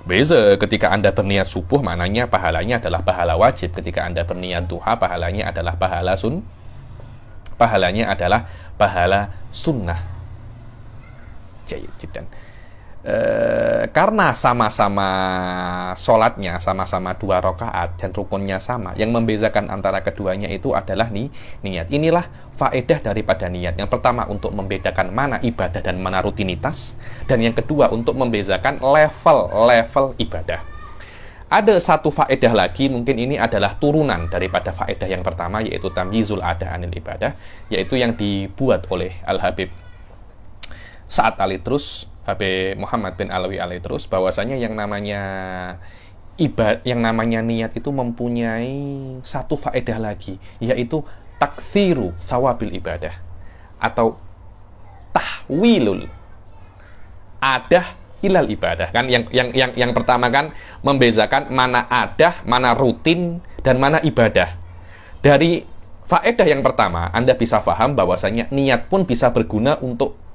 Beza ketika Anda berniat subuh, maknanya pahalanya adalah pahala wajib. Ketika Anda berniat duha, pahalanya adalah pahala sunnah. Dan karena sama-sama sholatnya, sama-sama 2 rakaat dan rukunnya sama, yang membezakan antara keduanya itu adalah niat. Inilah faedah daripada niat. Yang pertama, untuk membedakan mana ibadah dan mana rutinitas, dan yang kedua untuk membezakan level-level ibadah. Ada satu faedah lagi, mungkin ini adalah turunan daripada faedah yang pertama, yaitu tamyizul adah anil ibadah, yaitu yang dibuat oleh Al-Habib Sa'ad Alitrus, Habib Muhammad bin Alawi Alitrus, bahwasanya yang namanya niat itu mempunyai satu faedah lagi, yaitu taktsiru thawabil ibadah, atau tahwilul adah ilal ibadah. Kan yang pertama kan membezakan mana adah, mana rutin, dan mana ibadah. Dari faedah yang pertama, Anda bisa paham bahwasanya niat pun bisa berguna untuk,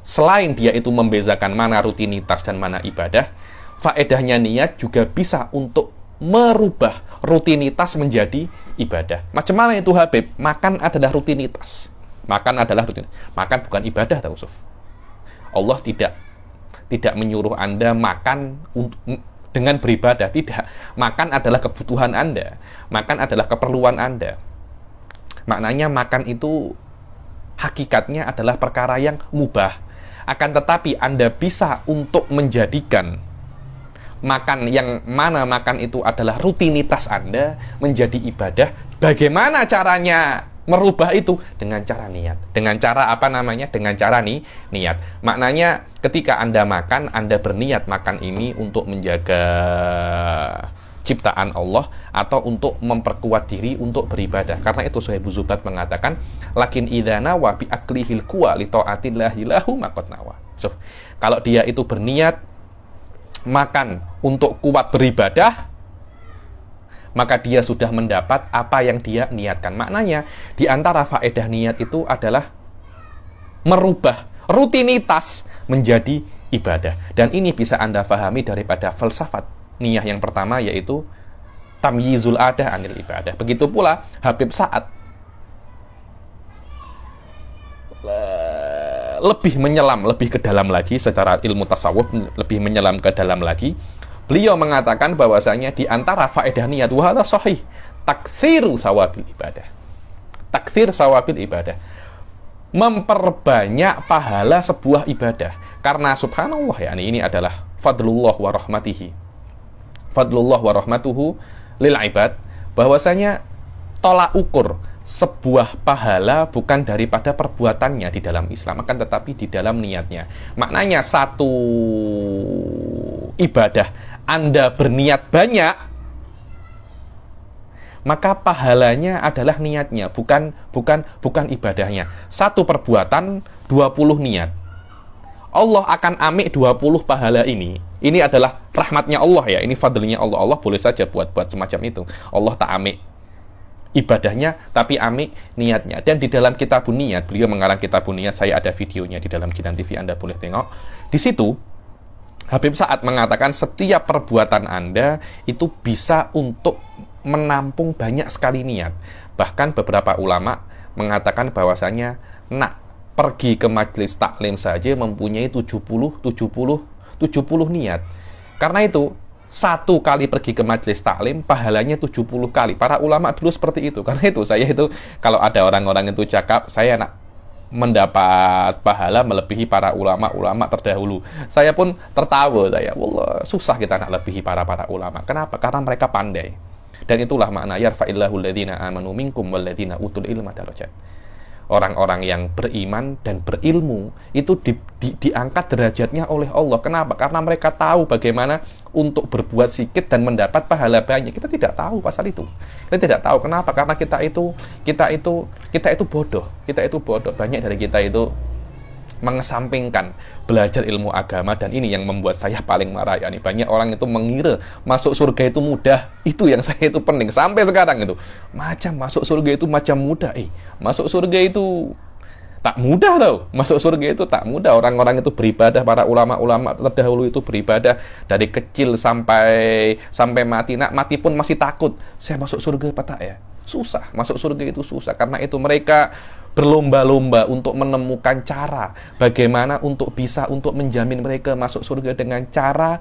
selain dia itu membezakan mana rutinitas dan mana ibadah, faedahnya niat juga bisa untuk merubah rutinitas menjadi ibadah. Macam mana itu Habib? Makan adalah rutinitas. Makan adalah rutinitas. Makan bukan ibadah, tahu Yusuf. Allah tidak menyuruh Anda makan dengan beribadah. Tidak. Makan adalah kebutuhan Anda. Makan adalah keperluan Anda. Maknanya makan itu hakikatnya adalah perkara yang mubah. Akan tetapi Anda bisa untuk menjadikan makan yang mana makan itu adalah rutinitas Anda menjadi ibadah. Bagaimana caranya merubah itu? Dengan cara niat. Dengan cara apa namanya? Dengan cara niat. Maknanya ketika Anda makan, Anda berniat makan ini untuk menjaga ciptaan Allah atau untuk memperkuat diri untuk beribadah. Karena itu Suhaib Zubat mengatakan, lakin idza nawa bi aklihil kuwa li taatillahi lahu maqad nawa. So, kalau dia itu berniat makan untuk kuat beribadah, maka dia sudah mendapat apa yang dia niatkan. Maknanya, di antara faedah niat itu adalah merubah rutinitas menjadi ibadah. Dan ini bisa Anda pahami daripada filsafat niyah yang pertama, yaitu tamyizul adah anil ibadah. Begitu pula Habib Sa'ad lebih menyelam, lebih ke dalam lagi secara ilmu tasawuf, lebih menyelam ke dalam lagi. Beliau mengatakan bahwasanya di antara faedah niat wa hadza sahih taktsiru sawabil ibadah. Taktsir sawabil ibadah. Memperbanyak pahala sebuah ibadah. Karena subhanallah ya, ini adalah fadlullah wa rahmatihi. Fadlullah wa rahmatuhu lil ibad, bahwasanya tolak ukur sebuah pahala bukan daripada perbuatannya di dalam Islam, akan tetapi di dalam niatnya. Maknanya satu ibadah Anda berniat banyak, maka pahalanya adalah niatnya, bukan ibadahnya. Satu perbuatan 20 niat. Allah akan ambil 20 pahala ini. Ini adalah rahmatnya Allah ya, ini fadlnya Allah. Allah boleh saja buat semacam itu. Allah tak ambil ibadahnya, tapi amik niatnya. Dan di dalam Kitabun Niyat, beliau mengarang Kitabun Niyat, saya ada videonya di dalam Jinan TV, Anda boleh tengok. Di situ Habib Sa'ad mengatakan setiap perbuatan Anda itu bisa untuk menampung banyak sekali niat. Bahkan beberapa ulama mengatakan bahwasanya pergi ke majelis taklim saja mempunyai 70 niat. Karena itu satu kali pergi ke majelis taklim pahalanya 70 kali. Para ulama dulu seperti itu. Karena itu saya itu kalau ada orang-orang itu cakap saya nak mendapat pahala melebihi para ulama terdahulu, saya pun tertawa. Saya, wallah, susah kita nak lebihi para ulama. Kenapa? Karena mereka pandai. Dan itulah makna yarfa'illahu alladhina amanu minkum walladhina utul ilma darajat. Orang-orang yang beriman dan berilmu itu diangkat derajatnya oleh Allah. Kenapa? Karena mereka tahu bagaimana untuk berbuat sedikit dan mendapat pahala banyak. Kita tidak tahu pasal itu. Kita tidak tahu kenapa? Karena kita itu bodoh. Kita itu bodoh. Banyak dari kita itu mengesampingkan belajar ilmu agama, dan ini yang membuat saya paling marah ya. Banyak orang itu mengira masuk surga itu mudah. Itu yang saya itu pening sampai sekarang itu. Macam masuk surga itu macam mudah. Masuk surga itu tak mudah tau. Masuk surga itu tak mudah. Orang-orang itu beribadah, para ulama-ulama terdahulu itu beribadah dari kecil sampai mati. Mati pun masih takut. Saya masuk surga apa tak ya? Susah. Masuk surga itu susah. Karena itu mereka berlomba-lomba untuk menemukan cara bagaimana untuk bisa untuk menjamin mereka masuk surga dengan cara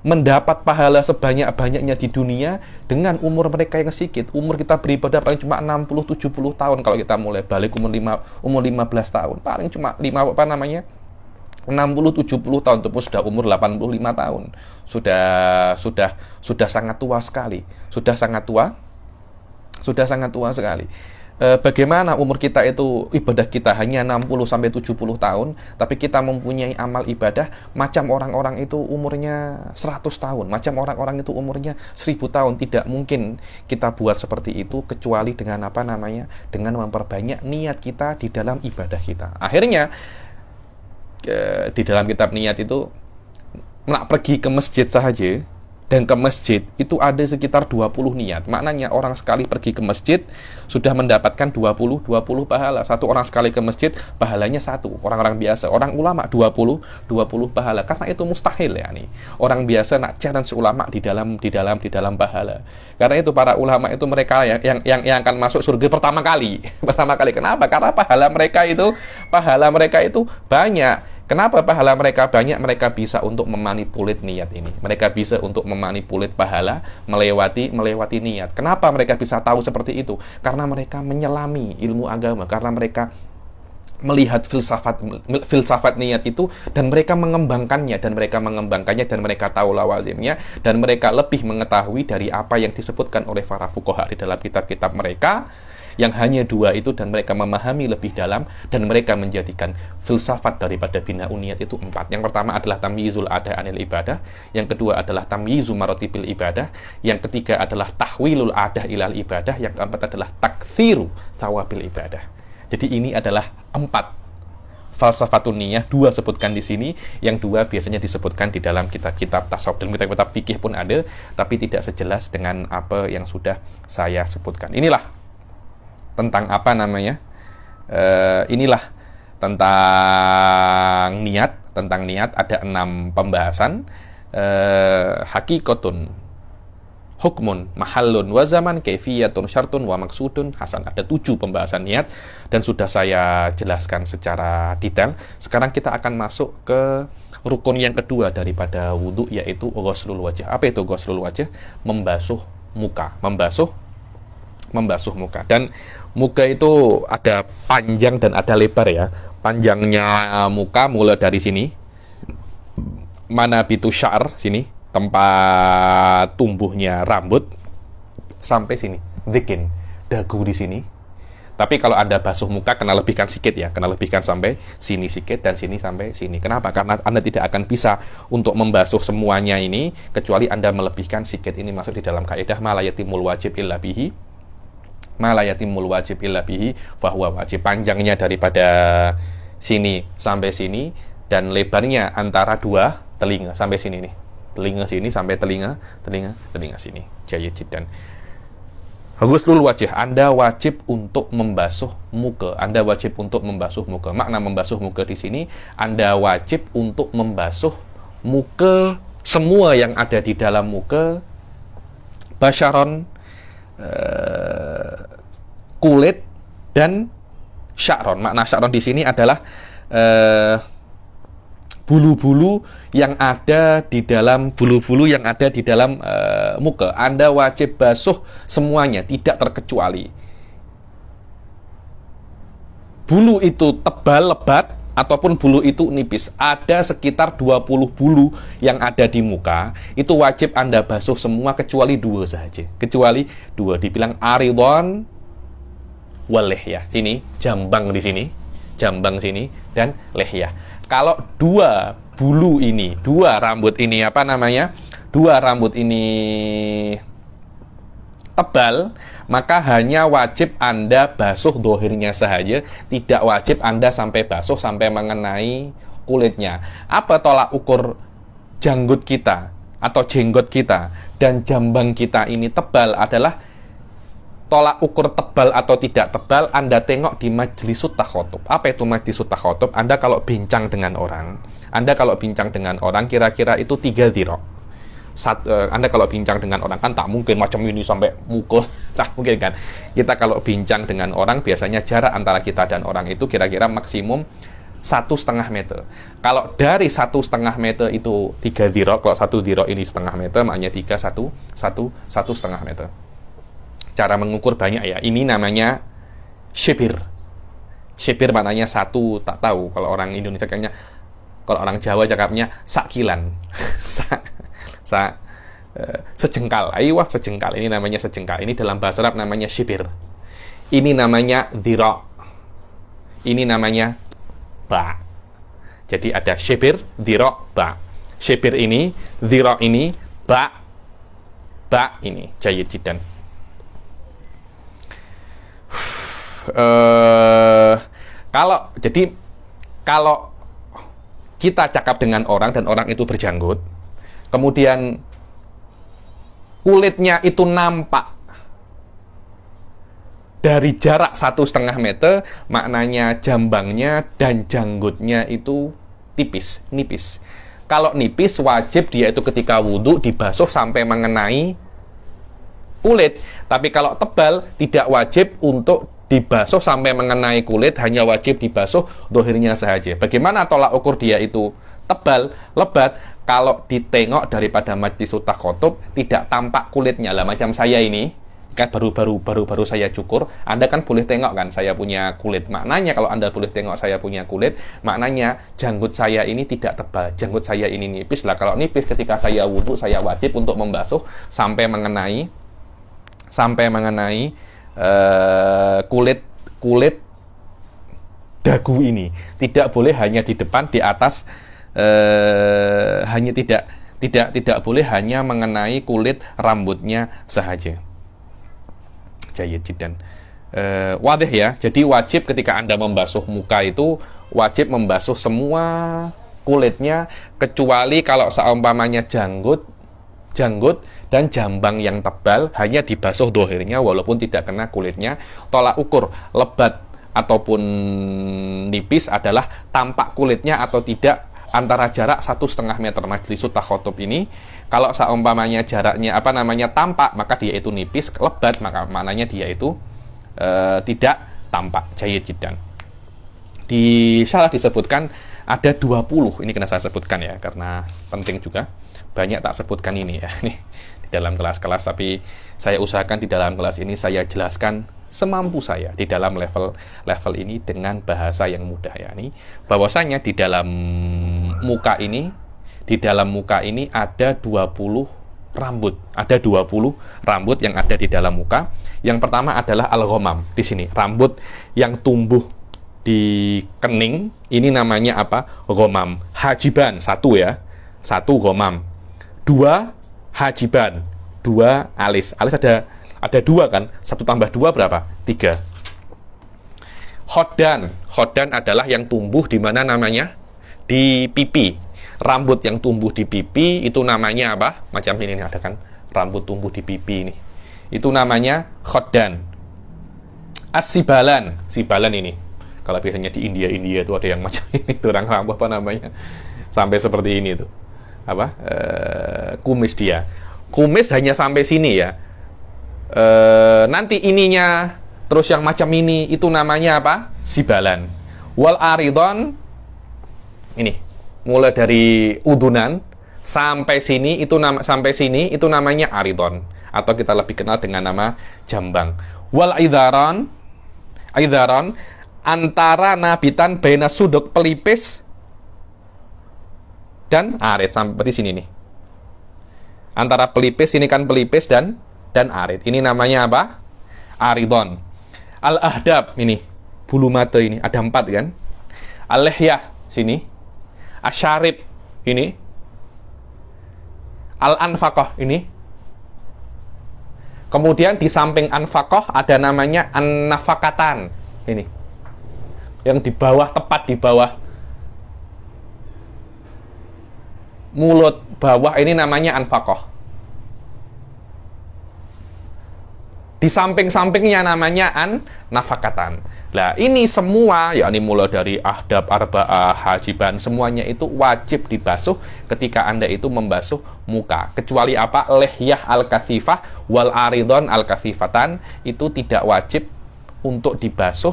mendapat pahala sebanyak-banyaknya di dunia dengan umur mereka yang sedikit. Umur kita beribadah paling cuma 60-70 tahun kalau kita mulai balik umur 15 tahun. Paling cuma 60-70 tahun itu pun sudah umur 85 tahun. Sudah sangat tua sekali. Sudah sangat tua sekali. Bagaimana umur kita itu, ibadah kita hanya 60-70 tahun, tapi kita mempunyai amal ibadah macam orang-orang itu umurnya 100 tahun, macam orang-orang itu umurnya 1000 tahun. Tidak mungkin kita buat seperti itu kecuali dengan apa namanya, dengan memperbanyak niat kita di dalam ibadah kita. Akhirnya di dalam kitab niat itu nak pergi ke masjid saja dan ke masjid itu ada sekitar 20 niat. Maknanya orang sekali pergi ke masjid sudah mendapatkan 20 pahala. Satu orang sekali ke masjid pahalanya satu. Orang-orang biasa, orang ulama 20 pahala. Karena itu mustahil ya nih. Orang biasa nak challenge ulama di dalam pahala. Karena itu para ulama itu mereka yang akan masuk surga pertama kali. Pertama kali. Kenapa? Karena pahala mereka itu banyak. Kenapa pahala mereka banyak? Mereka bisa untuk memanipulit niat ini. Mereka bisa untuk memanipulit pahala, melewati niat. Kenapa mereka bisa tahu seperti itu? Karena mereka menyelami ilmu agama. Karena mereka melihat filsafat niat itu, dan mereka mengembangkannya, dan mereka tahu lawazimnya, dan mereka lebih mengetahui dari apa yang disebutkan oleh para fuqaha di dalam kitab-kitab mereka, yang hanya dua itu, dan mereka memahami lebih dalam, dan mereka menjadikan filsafat daripada bina'un niat itu 4. Yang pertama adalah tamyizul ada anil ibadah, yang kedua adalah tamyizu maratibil ibadah, yang ketiga adalah tahwilul adah ilal ibadah, yang keempat adalah taktsiru thawabil ibadah. Jadi ini adalah 4 falsafatun niyah. 2 sebutkan di sini, yang 2 biasanya disebutkan di dalam kitab-kitab tasawuf, dan kitab-kitab fikih pun ada, tapi tidak sejelas dengan apa yang sudah saya sebutkan. Inilah tentang apa namanya, inilah tentang niat. Ada 6 pembahasan. Hakikatun, hukmun, mahallun, wa zaman, kaifiyatun, syartun, wa maksudun, hasan. Ada 7 pembahasan niat, dan sudah saya jelaskan secara detail. Sekarang kita akan masuk ke rukun yang kedua daripada wudhu, yaitu ghuslul wajah. Apa itu ghuslul wajah? Membasuh muka. Membasuh muka. Dan muka itu ada panjang dan ada lebar ya. Panjangnya muka mulai dari sini, manabitu syar, sini tempat tumbuhnya rambut, sampai sini, dikin, dagu di sini. Tapi kalau Anda basuh muka, kena lebihkan sedikit ya, kena lebihkan sampai sini sedikit, dan sini sampai sini. Kenapa? Karena Anda tidak akan bisa untuk membasuh semuanya ini, kecuali Anda melebihkan sedikit. Ini masuk di dalam kaidah malayatimul wajib illa bihi, malayatimul wajib illa bihi fahuwa wajib. Panjangnya daripada sini sampai sini, dan lebarnya antara 2 telinga sampai sini nih. Telinga sini sampai telinga sini. Jayyid jiddan. Ghuslul wajah, Anda wajib untuk membasuh muka. Anda wajib untuk membasuh muka. Makna membasuh muka di sini, Anda wajib untuk membasuh muka, semua yang ada di dalam muka, basyaron, kulit, dan sya'ron. Makna sya'ron di sini adalah bulu-bulu yang ada di dalam muka. Anda wajib basuh semuanya, tidak terkecuali. Bulu itu tebal, lebat, ataupun bulu itu nipis. Ada sekitar 20 bulu yang ada di muka, itu wajib Anda basuh semua, kecuali 2 saja. Kecuali 2, dibilang aridon wal lihyah. Sini, jambang di sini, jambang sini, dan lihyah. Kalau 2 bulu ini, 2 rambut ini apa namanya? 2 rambut ini tebal, maka hanya wajib Anda basuh dohirnya saja, tidak wajib Anda sampai basuh sampai mengenai kulitnya. Apa tolak ukur janggut kita atau jenggot kita dan jambang kita ini tebal adalah tolak ukur tebal atau tidak tebal, Anda tengok di majlisut takhotub. Apa itu majlisut takhotub? Anda kalau bincang dengan orang, kira-kira itu 3 dhira'. Anda kalau bincang dengan orang kan tak mungkin macam ini sampai mukul, tak mungkin kan. Kita kalau bincang dengan orang, biasanya jarak antara kita dan orang itu kira-kira maksimum 1,5 meter. Kalau dari 1,5 meter itu 3 dhira', kalau 1 dhira' ini setengah meter, makanya 1,5 meter. Cara mengukur banyak ya. Ini namanya syibir. Syibir maknanya 1, tak tahu. Kalau orang Indonesia kayaknya, kalau orang Jawa cakapnya sakilan. Sejengkal. Ayo, sejengkal. Ini namanya sejengkal. Ini dalam bahasa Arab namanya syibir. Ini namanya dhira'. Ini namanya ba'. Jadi ada syibir, dhira', ba'. Syibir ini, dhira' ini, ba' ini. Jayyid jiddan. Kalau kita cakap dengan orang dan orang itu berjanggut, kemudian kulitnya itu nampak dari jarak 1,5 meter, maknanya jambangnya dan janggutnya itu tipis, nipis. Kalau nipis, wajib dia itu ketika wudhu dibasuh sampai mengenai kulit. Tapi kalau tebal, tidak wajib untuk dibasuh sampai mengenai kulit, hanya wajib dibasuh dohirnya saja. Bagaimana tolak ukur dia itu tebal, lebat? Kalau ditengok daripada majlis takhotub tidak tampak kulitnya lah. Macam saya ini kan baru saya cukur, Anda kan boleh tengok kan saya punya kulit. Maknanya kalau Anda boleh tengok saya punya kulit, maknanya janggut saya ini tidak tebal, janggut saya ini nipis lah. Kalau nipis ketika saya wudhu, saya wajib untuk membasuh sampai mengenai kulit dagu ini. Tidak boleh hanya di depan, di atas, hanya tidak boleh hanya mengenai kulit rambutnya sahaja. Jayyid jiddan. Wadih ya. Jadi wajib ketika Anda membasuh muka itu wajib membasuh semua kulitnya, kecuali kalau seumpamanya janggut dan jambang yang tebal hanya dibasuh dohirnya walaupun tidak kena kulitnya. Tolak ukur lebat ataupun nipis adalah tampak kulitnya atau tidak antara jarak 1,5 meter majlis takhotub ini. Kalau seumpamanya jaraknya tampak, maka dia itu nipis. Lebat, maka maknanya dia itu tidak tampak. Jayyid jiddan. Di syarah disebutkan ada 20. Ini kena saya sebutkan ya, karena penting juga. Banyak tak sebutkan ini ya, nih di dalam kelas-kelas, tapi saya usahakan di dalam kelas ini saya jelaskan semampu saya di dalam level ini dengan bahasa yang mudah ya. Nih bahwasanya di dalam muka ini ada 20 rambut. Ada 20 rambut yang ada di dalam muka. Yang pertama adalah al-ghamam. Di sini rambut yang tumbuh di kening, ini namanya apa? Ghamam. Hajiban, satu ya. Satu ghamam. 2 hajiban. 2 alis. Alis ada 2 kan? 1 tambah 2 berapa? 3. Khodan adalah yang tumbuh di mana namanya? Di pipi. Rambut yang tumbuh di pipi itu namanya apa? Macam ini nih, ada kan rambut tumbuh di pipi ini. Itu namanya khodan. As-sibalan. Sibalan ini. Kalau biasanya di India itu ada yang macam ini, orang rambut apa namanya? Sampai seperti ini tuh. Apa? Kumis dia. Kumis hanya sampai sini ya. Nanti ininya terus yang macam ini itu namanya apa? Sibalan. Wal aridon ini mulai dari udunan sampai sini itu namanya aridon, atau kita lebih kenal dengan nama jambang. Wal idharon antara nabitan baina suduk, pelipis dan arit, sampai di sini nih. Antara pelipis, ini kan pelipis dan arit. Ini namanya apa? Aridon. Al-ahdab, ini bulu mata ini ada 4 kan? Al-lihyah sini. Asyarib ini. Al-anfaqah ini. Kemudian di samping anfaqah ada namanya an-nafakatan. Ini. Yang di bawah, tepat di bawah mulut bawah ini namanya anfaqah. Di samping-sampingnya namanya an-nafakatan. Nah, ini semua, yakni mulai dari ahdab, arba'ah, hajiban, semuanya itu wajib dibasuh ketika Anda itu membasuh muka. Kecuali apa? Lihyah al-kathifah wal aridon al-kathifatan, itu tidak wajib untuk dibasuh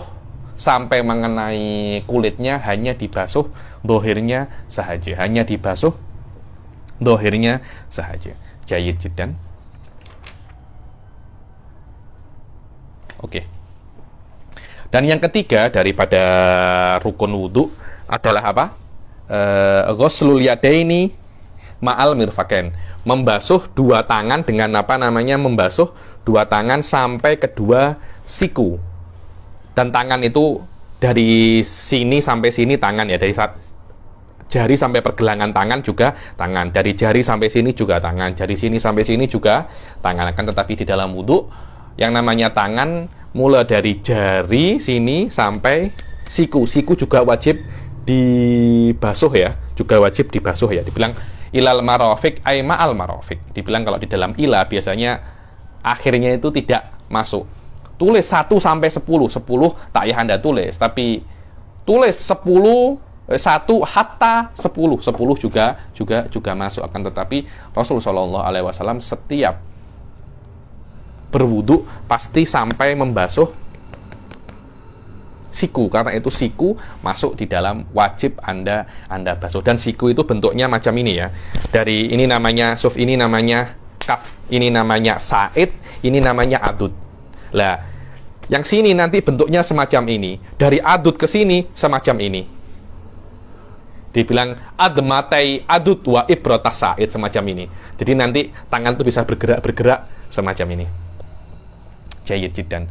sampai mengenai kulitnya, hanya dibasuh dohirnya sahaja. Hanya dibasuh dohirnya sahaja. Jayyid jiddan. Oke. Dan yang ketiga daripada rukun wudhu adalah apa? Ghuslul yadaini ma'al mirfaqain. Membasuh 2 tangan dengan apa namanya? Membasuh 2 tangan sampai kedua siku. Dan tangan itu dari sini sampai sini tangan ya, dari jari sampai pergelangan tangan juga tangan, dari jari sampai sini juga tangan, jari sini sampai sini juga tangan. Akan tetapi di dalam wudhu yang namanya tangan mulai dari jari sini sampai siku. Siku juga wajib dibasuh ya, juga wajib dibasuh ya. Dibilang ilal marofik ay ma'al marofik. Dibilang kalau di dalam ila biasanya akhirnya itu tidak masuk. Tulis 1 sampai 10. 10 tak payah Anda tulis, tapi tulis 10 1 hatta 10 juga masuk. Akan tetapi Rasulullah Shallallahu Alaihi Wasallam setiap berwudu pasti sampai membasuh siku, karena itu siku masuk di dalam wajib Anda basuh. Dan siku itu bentuknya macam ini ya. Dari ini namanya suf, ini namanya kaf, ini namanya said, ini namanya adud. Lah, yang sini nanti bentuknya semacam ini. Dari adud ke sini semacam ini. Dibilang admatai adud wa ibrotas said, semacam ini. Jadi nanti tangan itu bisa bergerak semacam ini. Jayyid jiddan.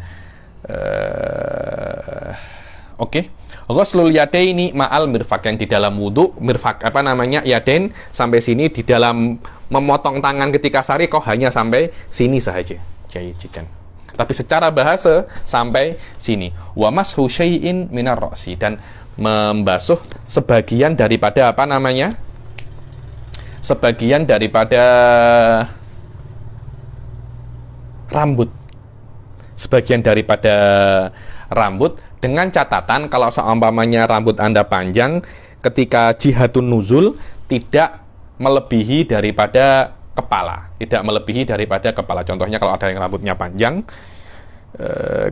Oke. Ghuslul yadaini ma'al mirfaq, yang di dalam wudu mirfaq apa namanya yadain sampai sini, di dalam memotong tangan ketika sari kok hanya sampai sini saja. Jayyid jiddan. Tapi secara bahasa sampai sini. Wa mashu syai'in minar ra'si, dan membasuh sebagian daripada apa namanya? Sebagian daripada rambut. Sebagian daripada rambut, dengan catatan kalau seumpamanya rambut Anda panjang ketika jihadun nuzul tidak melebihi daripada kepala, tidak melebihi daripada kepala. Contohnya kalau ada yang rambutnya panjang,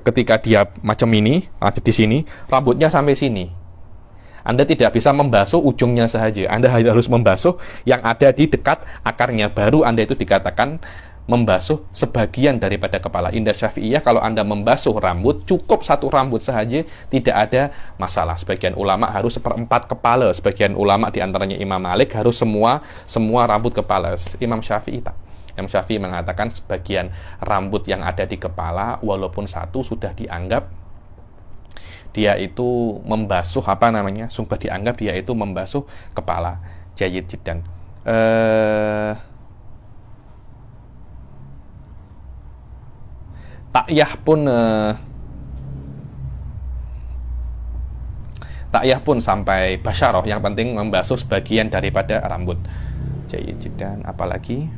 ketika dia macam ini, ada di sini, rambutnya sampai sini, Anda tidak bisa membasuh ujungnya saja, Anda harus membasuh yang ada di dekat akarnya, baru Anda itu dikatakan membasuh sebagian daripada kepala. Indah Syafi'iyah, kalau Anda membasuh rambut, cukup satu rambut saja, tidak ada masalah. Sebagian ulama harus 1/4 kepala, sebagian ulama diantaranya Imam Malik harus semua rambut kepala. Imam Syafi'i tak. Imam Syafi'i mengatakan sebagian rambut yang ada di kepala, walaupun satu, sudah dianggap dia itu membasuh apa namanya, sumpah dianggap dia itu membasuh kepala. Jayyid jiddan. Takyah pun sampai basyaroh, yang penting membasuh sebagian daripada rambut. Jayyid jiddan. Apalagi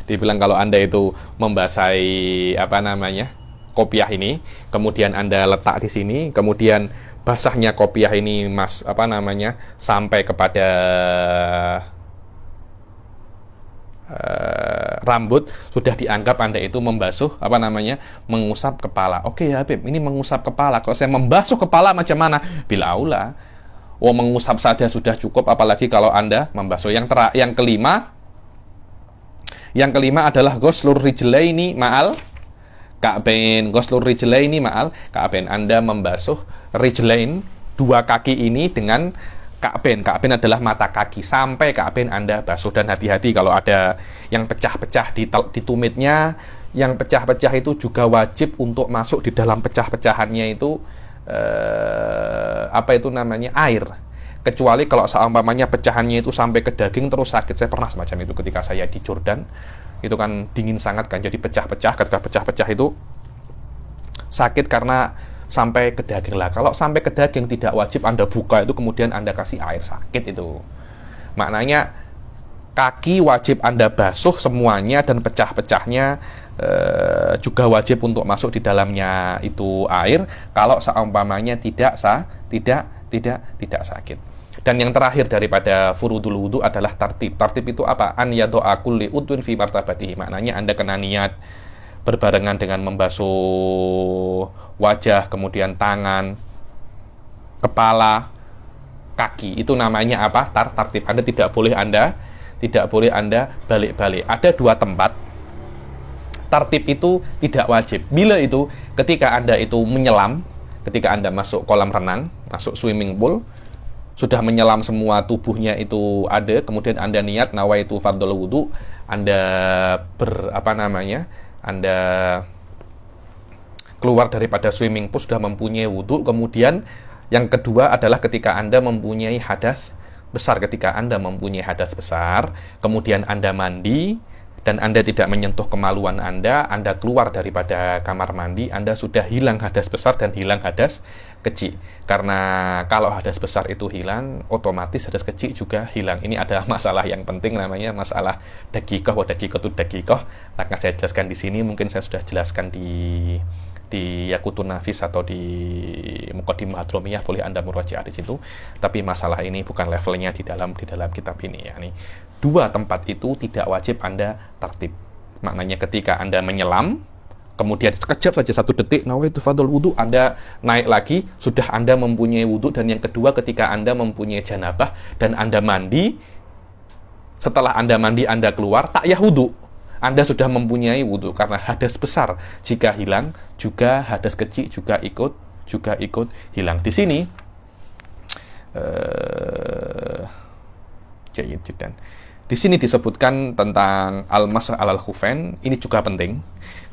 dibilang kalau Anda itu membasahi apa namanya kopiah ini, kemudian Anda letak di sini, kemudian basahnya kopiah ini apa namanya sampai kepada rambut, sudah dianggap Anda itu membasuh apa namanya, mengusap kepala. Oke ya Habib, ini mengusap kepala. Kalau saya membasuh kepala macam mana? Bila aula, mengusap saja sudah cukup, apalagi kalau Anda membasuh. Yang kelima adalah ghuslur rijlaini ma'al ka'bain. Ghuslur rijlaini ma'al ka'bain. Anda membasuh rijlain, dua kaki ini dengan ka'bain. Ka'bain adalah mata kaki, sampai ka'bain Anda basuh. Dan hati-hati kalau ada yang pecah-pecah di tumitnya, yang pecah-pecah itu juga wajib untuk masuk di dalam pecah-pecahannya itu apa itu namanya, air. Kecuali kalau seumpamanya pecahannya itu sampai ke daging terus sakit. Saya pernah semacam itu ketika saya di Jordan. Itu kan dingin sangat kan, jadi pecah-pecah. Ketika pecah-pecah itu sakit karena sampai ke daging lah. Kalau sampai ke daging tidak wajib Anda buka itu kemudian Anda kasih air, sakit itu. Maknanya kaki wajib Anda basuh semuanya, dan pecah-pecahnya juga wajib untuk masuk di dalamnya itu air. Kalau seumpamanya tidak sakit. Dan yang terakhir daripada furudul wudu adalah tartib. Tartib itu apa? An yado'a kulli udwin fi martabatihi. Maknanya Anda kena niat berbarengan dengan membasuh wajah, kemudian tangan, kepala, kaki. Itu namanya apa? Tartib. Anda tidak boleh Anda balik-balik. Ada dua tempat tartib itu tidak wajib. Bila itu ketika Anda itu menyelam, ketika Anda masuk kolam renang, masuk swimming pool, sudah menyelam semua tubuhnya itu ada, kemudian Anda niat nawaitu fardhul wudu, Anda Anda keluar daripada swimming pool sudah mempunyai wudu. Kemudian yang kedua adalah ketika Anda mempunyai hadas besar. Ketika Anda mempunyai hadas besar, kemudian Anda mandi, dan Anda tidak menyentuh kemaluan Anda keluar daripada kamar mandi, Anda sudah hilang hadas besar dan hilang hadas kecil. Karena kalau hadas besar itu hilang, otomatis hadas kecil juga hilang. Ini adalah masalah yang penting, namanya masalah dakikoh, dakikoh akan saya jelaskan di sini. Mungkin saya sudah jelaskan di Yaqutun Nafis atau di Muqaddimah Hadramiyah, boleh Anda murajaah di situ. Tapi masalah ini bukan levelnya di dalam kitab ini ya. Nih, dua tempat itu tidak wajib Anda tertib. Maknanya ketika Anda menyelam, kemudian sekejap saja 1 detik, nawaitu fadhul wudu, Anda naik lagi, sudah Anda mempunyai wudu. Dan yang kedua, ketika Anda mempunyai janabah dan Anda mandi, setelah Anda mandi Anda keluar, takyah wudu, Anda sudah mempunyai wudu. Karena hadas besar jika hilang, juga hadas kecil juga ikut hilang. Di sini di sini disebutkan tentang al-masah alal khufain. Ini juga penting.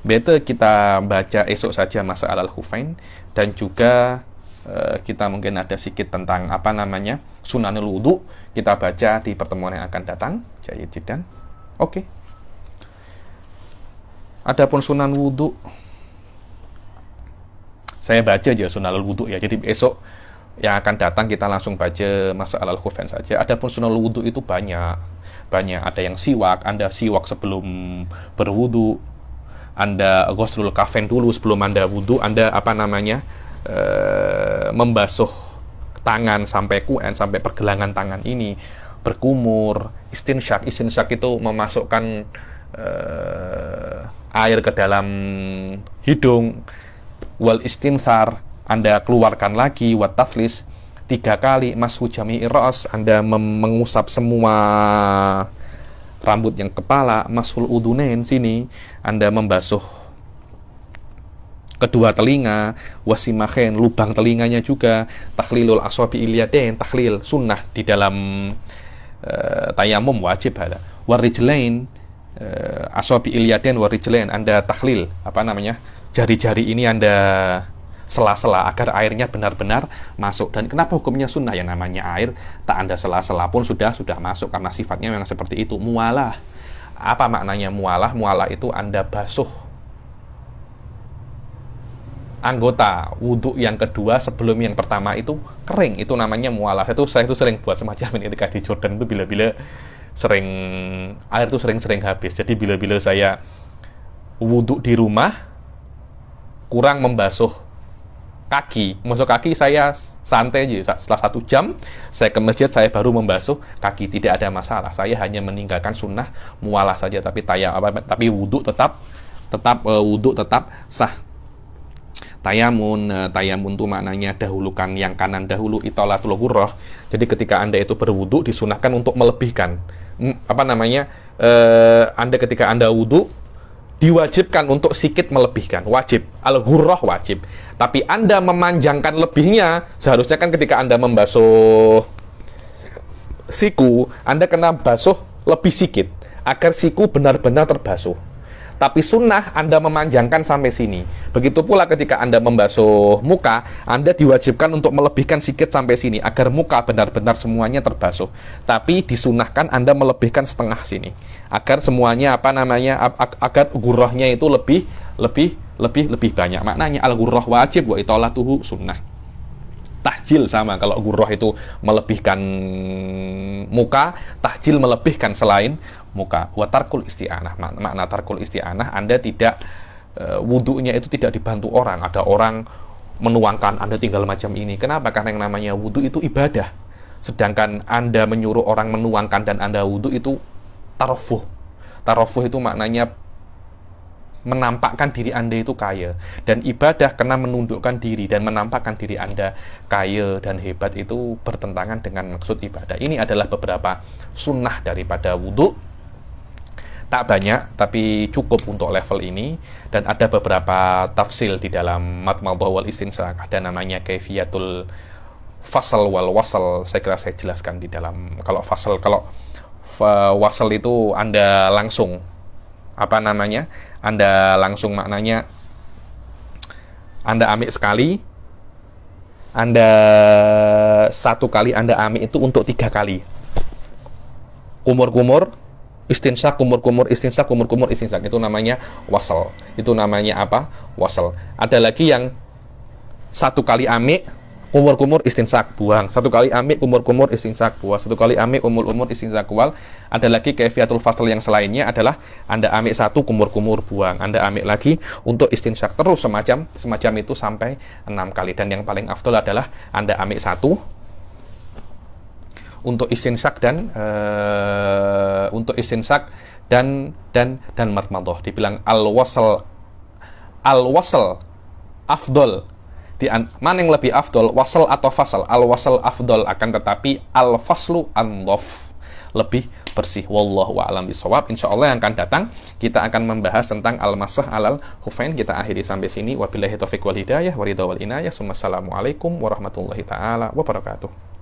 Better kita baca esok saja masah alal khufain, dan juga kita mungkin ada sedikit tentang apa namanya sunanul wudu, kita baca di pertemuan yang akan datang. Oke. Adapun sunan wudu, saya baca aja sunanul wudu ya. Jadi esok yang akan datang kita langsung baca masah alal khufain saja. Adapun sunanul wudu itu banyak. Ada yang siwak, Anda siwak sebelum berwudu, Anda ghuslul kafain dulu sebelum Anda wudu, Anda membasuh tangan sampai kuen, sampai pergelangan tangan ini, berkumur, istinsyak itu memasukkan air ke dalam hidung, wal istinthar, Anda keluarkan lagi, wat taflis 3 kali, mashu jami'i ra's, Anda mengusap semua rambut yang kepala, mashul udunain, sini Anda membasuh kedua telinga, wasimakhen, lubang telinganya juga, takhlilul asabi ilyadain, takhlil sunnah di dalam tayamum wajib ada, warijlain, asabi ilyadain warijlain, Anda takhlil jari-jari ini Anda sela-sela agar airnya benar-benar masuk. Dan kenapa hukumnya sunnah? Yang namanya air tak Anda sela-sela pun sudah masuk, karena sifatnya memang seperti itu. Mualah, apa maknanya mualah? Mualah itu Anda basuh anggota wudhu yang kedua sebelum yang pertama itu kering, itu namanya mualah. Saya itu sering buat semacam ini ketika di Jordan itu, bila-bila air itu sering habis. Jadi bila-bila saya wudhu di rumah kurang membasuh kaki, saya santai aja. Setelah 1 jam saya ke masjid, saya baru membasuh kaki, tidak ada masalah. Saya hanya meninggalkan sunnah mualah saja, tapi tapi wudhu tetap sah. Tayamun itu maknanya dahulukan yang kanan dahulu, itolatul ghurrah. Jadi ketika Anda itu berwudhu disunahkan untuk melebihkan Anda ketika Anda wudhu diwajibkan untuk sikit melebihkan, wajib, al-ghurrah wajib. Tapi Anda memanjangkan lebihnya, seharusnya kan ketika Anda membasuh siku, Anda kena basuh lebih sikit agar siku benar-benar terbasuh. Tapi sunnah Anda memanjangkan sampai sini. Begitu pula ketika Anda membasuh muka, Anda diwajibkan untuk melebihkan sikit sampai sini agar muka benar-benar semuanya terbasuh. Tapi disunahkan Anda melebihkan setengah sini agar semuanya agar ghurrahnya itu lebih banyak. Maknanya al-ghurrah wajib wa itolatuhu sunnah. Tahjil sama, kalau ghurrah itu melebihkan muka, tahjil melebihkan selain muka. Wa tarkul isti'anah, makna tarkul isti'anah, Anda tidak wudhunya itu tidak dibantu orang. Ada orang menuangkan, Anda tinggal macam ini. Kenapa? Karena yang namanya wudhu itu ibadah. Sedangkan Anda menyuruh orang menuangkan dan Anda wudhu itu tarofuh. Tarofuh itu maknanya menampakkan diri Anda itu kaya. Dan ibadah kena menundukkan diri dan menampakkan diri Anda kaya dan hebat, itu bertentangan dengan maksud ibadah. Ini adalah beberapa sunnah daripada wudhu. Tak banyak, tapi cukup untuk level ini. Dan ada beberapa tafsil di dalam matmadhah wal istinsak. Ada namanya kaifiyatul fasal wal wasal. Saya kira saya jelaskan di dalam. Kalau wasal itu Anda langsung Anda langsung maknanya Anda ambil sekali, Anda 1 kali Anda ambil itu untuk 3 kali. Kumur-kumur, Istinsak, kumur-kumur, istinsak, kumur-kumur, istinsak. Itu namanya wasal. Itu namanya apa? Wasal. Ada lagi yang satu kali amik, kumur-kumur, istinsak, buang. Satu kali amik, kumur-kumur, istinsak, buang. Satu kali amik, umur-umur, istinsak, buang. Ada lagi kaifiatul fasl yang selainnya adalah Anda amik satu, kumur-kumur, buang. Anda amik lagi untuk istinsak. Terus semacam itu sampai 6 kali. Dan yang paling afdol adalah Anda amik satu untuk istinsak dan matmadah. Dibilang al-wasl afdol. Mana yang lebih afdol, wasl atau fasal? Al-wasl afdol, akan tetapi al-faslu andhaf, lebih bersih. Wallahu a'lam bishawab. Insyaallah yang akan datang kita akan membahas tentang al-masah alal khufain. Kita akhiri sampai sini. Wabillahi taufiq wal hidayah wa ridha wal inayah. Assalamualaikum warahmatullahi taala wabarakatuh.